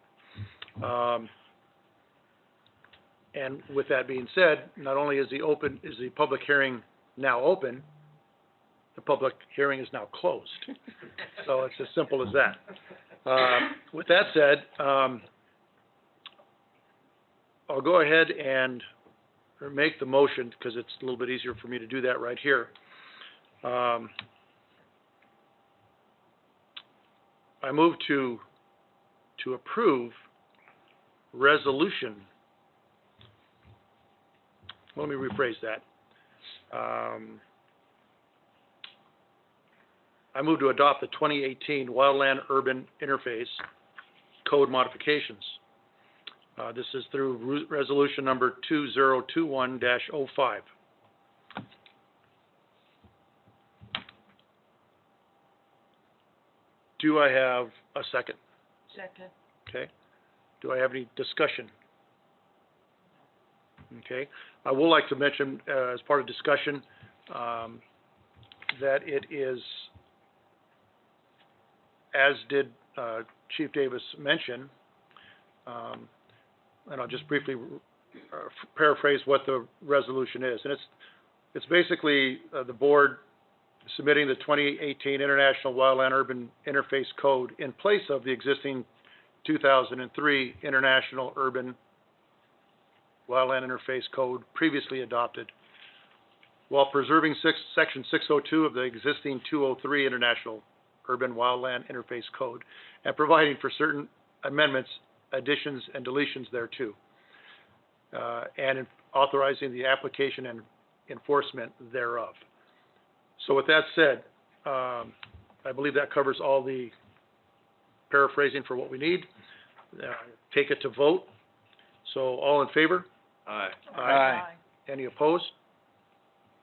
Speaker 3: And with that being said, not only is the public hearing now open, the public hearing is now closed. So it's as simple as that. With that said, I'll go ahead and make the motion, because it's a little bit easier for me to do that right here. I move to approve resolution. Let me rephrase that. I move to adopt the 2018 Wildland Urban Interface Code modifications. This is through resolution number 2021-05. Do I have a second?
Speaker 2: Second.
Speaker 3: Okay. Do I have any discussion? Okay. I would like to mention, as part of discussion, that it is, as did Chief Davis mention, and I'll just briefly paraphrase what the resolution is. And it's basically the board submitting the 2018 International Wildland Urban Interface Code in place of the existing 2003 International Urban Wildland Interface Code previously adopted, while preserving Section 602 of the existing 203 International Urban Wildland Interface Code, and providing for certain amendments, additions, and deletions thereto, and authorizing the application and enforcement thereof. So with that said, I believe that covers all the paraphrasing for what we need. Take it to vote. So all in favor?
Speaker 5: Aye.
Speaker 3: Aye. Any opposed?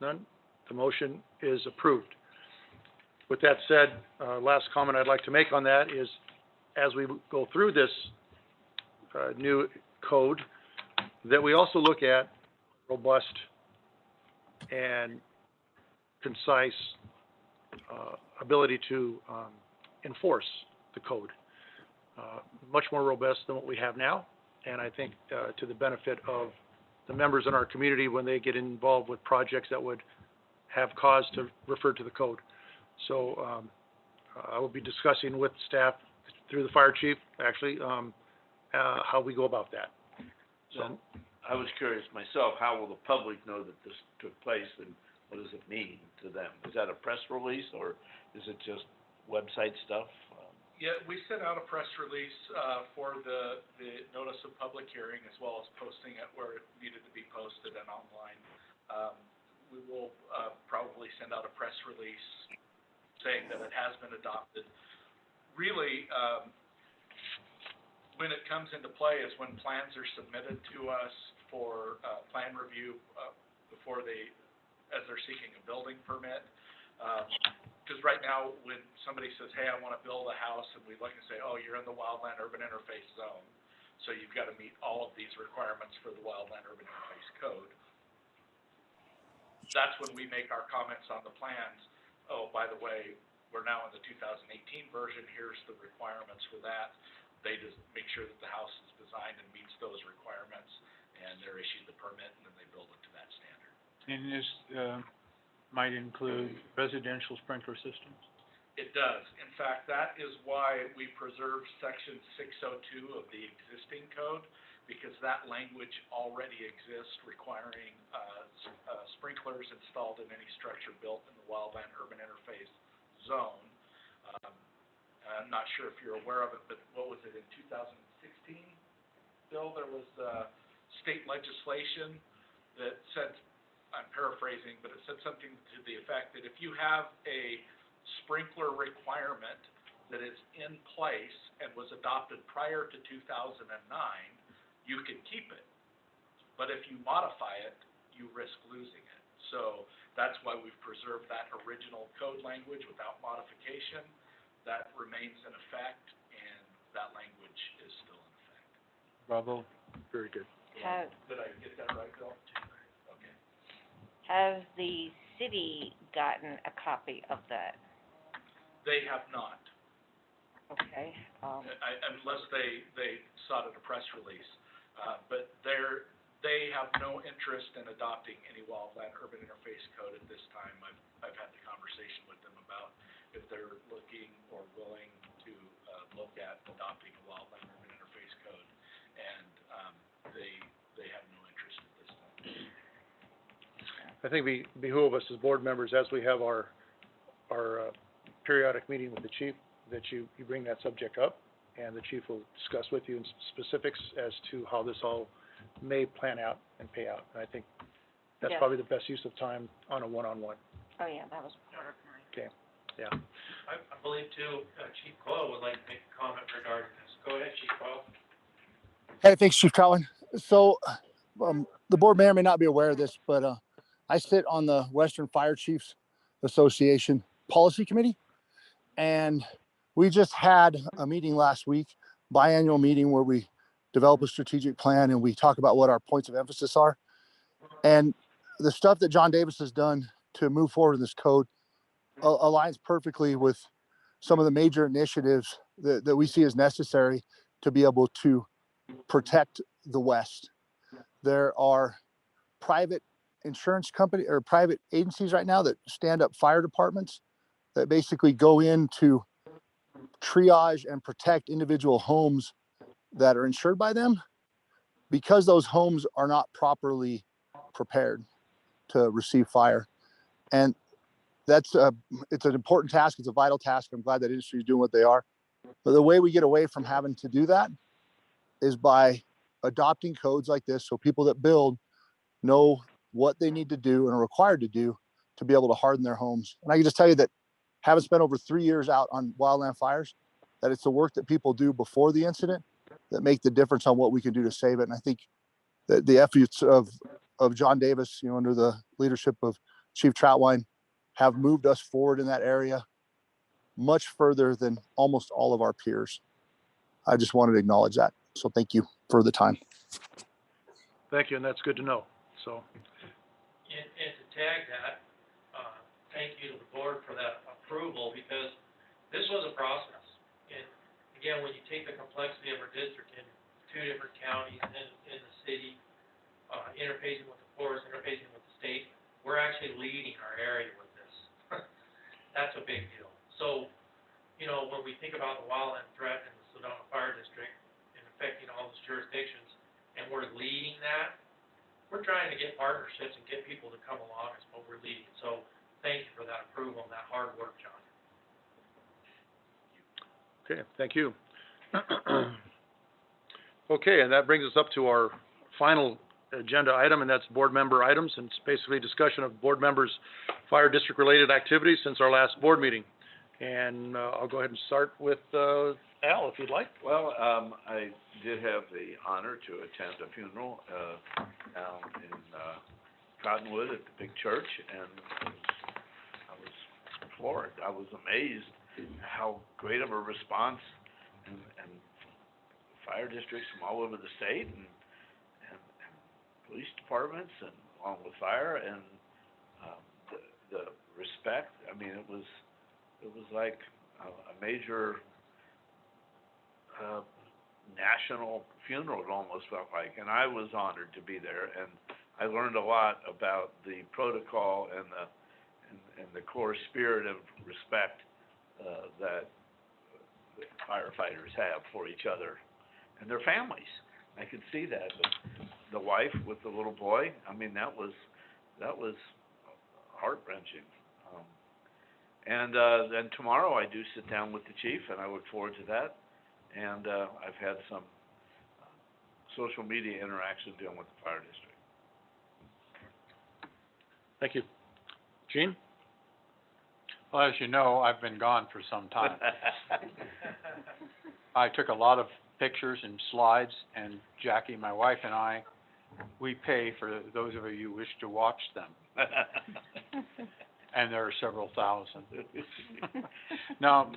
Speaker 3: None? The motion is approved. With that said, last comment I'd like to make on that is, as we go through this new code, that we also look at robust and concise ability to enforce the code. Much more robust than what we have now, and I think to the benefit of the members in our community when they get involved with projects that would have cause to refer to the code. So I will be discussing with staff through the fire chief, actually, how we go about that.
Speaker 5: So, I was curious myself, how will the public know that this took place, and what does it mean to them? Is that a press release, or is it just website stuff?
Speaker 12: Yeah, we sent out a press release, for the notice of public hearing, as well as posting it where it needed to be posted and online. We will, probably send out a press release saying that it has been adopted. Really, when it comes into play is when plans are submitted to us for, plan review, as they're seeking a building permit. Because right now, when somebody says, hey, I want to build a house, and we look and say, oh, you're in the Wildland Urban Interface Zone, so you've got to meet all of these requirements for the Wildland Urban Interface Code. That's when we make our comments on the plans. Oh, by the way, we're now in the 2018 version, here's the requirements for that. They just make sure that the house is designed and meets those requirements, and they're issued the permit, and then they build it to that standard.
Speaker 9: And this, might include residential sprinkler systems?
Speaker 12: It does. In fact, that is why we preserved section 602 of the existing code, because that language already exists requiring, sprinklers installed in any structure built in the Wildland Urban Interface Zone. I'm not sure if you're aware of it, but what was it, in 2016, Bill, there was, state legislation that said, I'm paraphrasing, but it said something to the effect that if you have a sprinkler requirement that is in place and was adopted prior to 2009, you can keep it. But if you modify it, you risk losing it. So that's why we've preserved that original code language without modification. That remains in effect, and that language is still in effect.
Speaker 9: Bravo.
Speaker 3: Very good.
Speaker 12: Did I get that right, Bill? Okay.
Speaker 13: Has the city gotten a copy of that?
Speaker 12: They have not,
Speaker 13: Okay,
Speaker 12: unless they sought a press release. But they have no interest in adopting any wildland urban interface code at this time. I've had the conversation with them about if they're looking or willing to look at adopting a wildland urban interface code, and they have no interest at this time.
Speaker 3: I think we behoove us as board members, as we have our periodic meeting with the chief, that you bring that subject up, and the chief will discuss with you in specifics as to how this all may plan out and pay out. And I think that's
Speaker 13: Yeah.
Speaker 3: probably the best use of time on a one-on-one.
Speaker 13: oh yeah, that was part of mine.
Speaker 3: Okay, yeah.
Speaker 4: I believe too, Chief Coyle would like to make a comment regarding this. Go ahead, Chief Coyle.
Speaker 14: Hey, thanks, Chief Troutman. So, the board may or may not be aware of this, but I sit on the Western Fire Chiefs Association Policy Committee, and we just had a meeting last week, biannual meeting, where we develop a strategic plan and we talk about what our points of emphasis are. And the stuff that John Davis has done to move forward in this code aligns perfectly with some of the major initiatives that we see as necessary to be able to protect the West. There are private insurance company or private agencies right now that stand up fire departments that basically go in to triage and protect individual homes that are insured by them, because those homes are not properly prepared to receive fire. And it's an important task. It's a vital task. I'm glad that industry is doing what they are. But the way we get away from having to do that is by adopting codes like this, so people that build know what they need to do and are required to do to be able to harden their homes. And I can just tell you that, having spent over 3 years out on wildland fires, that it's the work that people do before the incident that make the difference on what we can do to save it. And I think that the efforts of John Davis, under the leadership of Chief Troutwine, have moved us forward in that area much further than almost all of our peers. I just wanted to acknowledge that. So thank you for the time.
Speaker 3: Thank you, and that's good to know, so.
Speaker 4: And to tag that, thank you to the board for that approval, because this was a process. And again, when you take the complexity of our district in 2 different counties in the city, interfacing with the forest, interfacing with the state, we're actually leading our area with this. That's a big deal. So, when we think about the wildland threat in the Sedona Fire District and affecting all those jurisdictions, and we're leading that, we're trying to get partnerships and get people to come along as what we're leading. So thank you for that approval and that hard work, John.
Speaker 3: Okay, thank you. Okay, and that brings us up to our final agenda item, and that's board member items, and it's basically discussion of board members' fire district-related activities since our last board meeting. And I'll go ahead and start with Al, if you'd like.
Speaker 5: Well, I did have the honor to attend a funeral down in Cottonwood at the big church, and I was floored. I was amazed how great of a response and fire districts from all over the state and police departments and along with fire and the respect. I mean, it was like a major national funeral, it almost felt like, and I was honored to be there, and I learned a lot about the protocol and the core spirit of respect that firefighters have for each other and their families. I could see that. The wife with the little boy, I mean, that was heart-wrenching. And, then tomorrow I do sit down with the chief, and I look forward to that. And, I've had some social media interaction dealing with the fire district.
Speaker 3: Thank you. Gene?
Speaker 9: Well, as you know, I've been gone for some time. I took a lot of pictures and slides, and Jackie, my wife, and I, we pay for those of you who wish to watch them. And there are several thousand. No,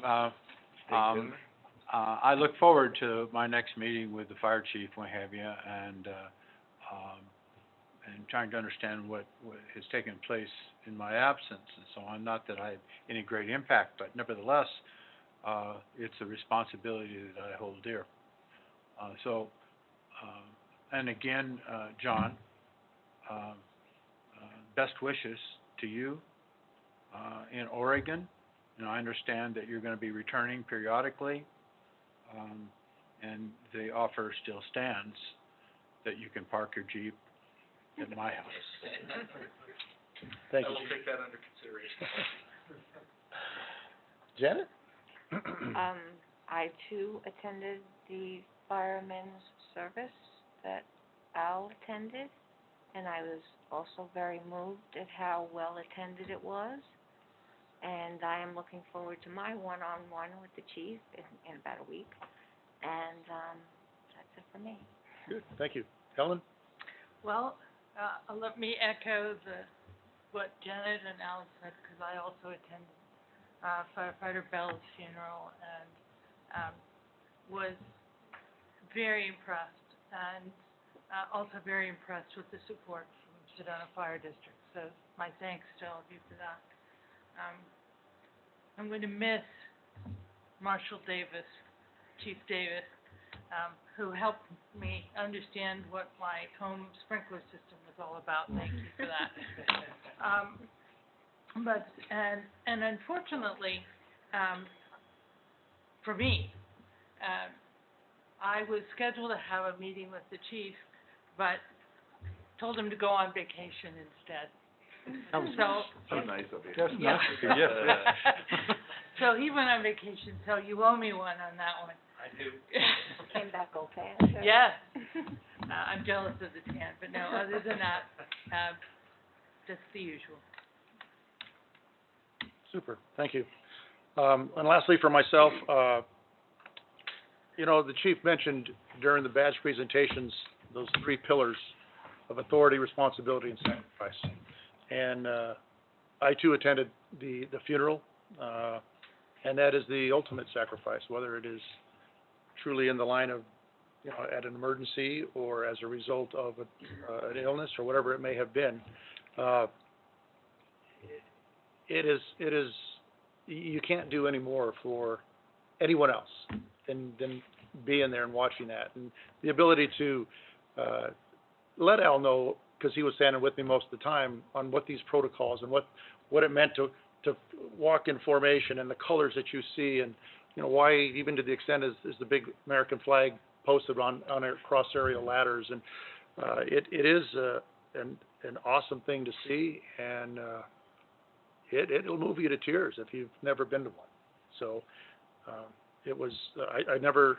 Speaker 9: I look forward to my next meeting with the fire chief, what have you, and trying to understand what has taken place in my absence and so on. Not that I have any great impact, but nevertheless, it's a responsibility that I hold dear. And again, John, best wishes to you in Oregon. And I understand that you're going to be returning periodically, and the offer still stands that you can park your Jeep at my house.
Speaker 3: Thank
Speaker 12: I
Speaker 3: you.
Speaker 12: will take that under consideration.
Speaker 3: Janet?
Speaker 13: I too attended the firemen's service that Al attended, and I was also very moved at how well attended it was. And I am looking forward to my one-on-one with the chief in about a week. And that's it for me.
Speaker 3: Good, thank you. Helen?
Speaker 2: Well, let me echo what Janet and Al said, because I also attended firefighter Bell's funeral and was very impressed, and also very impressed with the support from Sedona Fire District. So my thanks to all of you for that. I'm going to miss Marshal Davis, Chief Davis, who helped me understand what my home sprinkler system was all about. Thank you for that. But unfortunately, for me, I was scheduled to have a meeting with the chief, but told him to go on vacation instead. So
Speaker 5: nice of you.
Speaker 3: That's
Speaker 2: Yeah.
Speaker 3: nice of you, yes.
Speaker 2: So he went on vacation, so you owe me one on that one.
Speaker 1: I do.
Speaker 13: Came back okay?
Speaker 2: Yes. I'm jealous of the tan, but no, other than that, just the usual.
Speaker 3: Super, thank you. And lastly, for myself, the chief mentioned during the badge presentations, those 3 pillars of authority, responsibility, and sacrifice. And I too attended the funeral, and that is the ultimate sacrifice, whether it is truly in the line of, at an emergency or as a result of an illness or whatever it may have been. It is, you can't do any more for anyone else than being there and watching that. And the ability to let Al know, because he was standing with me most of the time, on what these protocols and what it meant to walk in formation and the colors that you see, and why, even to the extent is the big American flag posted on our cross area ladders. And it is an awesome thing to see, and it'll move you to tears if you've never been to one. So it was, I never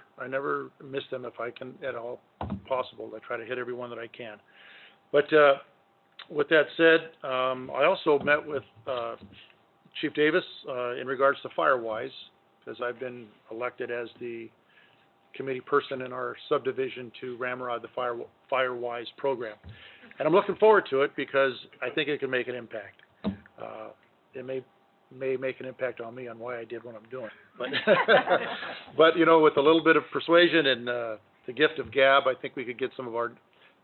Speaker 3: miss them if I can at all possible. I try to hit every one that I can. But with that said, I also met with Chief Davis in regards to Firewise, because I've been elected as the committee person in our subdivision to ramrod the Firewise program. And I'm looking forward to it because I think it can make an impact. It may make an impact on me on why I did what I'm doing. But, but with a little bit of persuasion and the gift of gab, I think we could get some of our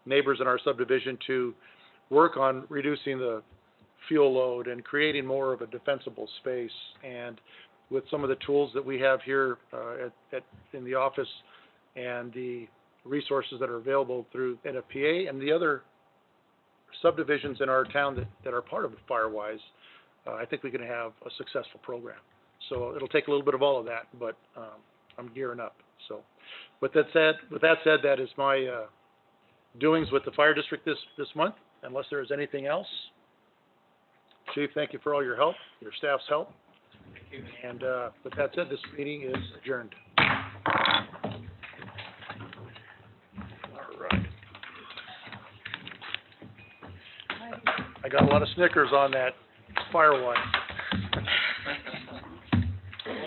Speaker 3: neighbors in our subdivision to work on reducing the fuel load and creating more of a defensible space. And with some of the tools that we have here in the office and the resources that are available through NFPA and the other subdivisions in our town that are part of Firewise, I think we can have a successful program. So it'll take a little bit of all of that, but I'm gearing up. So with that said, that is my doings with the fire district this month. Unless there is anything else, Chief, thank you for all your help, your staff's help. And, with that said, this meeting is adjourned. All right. I got a lot of Snickers on that fire one.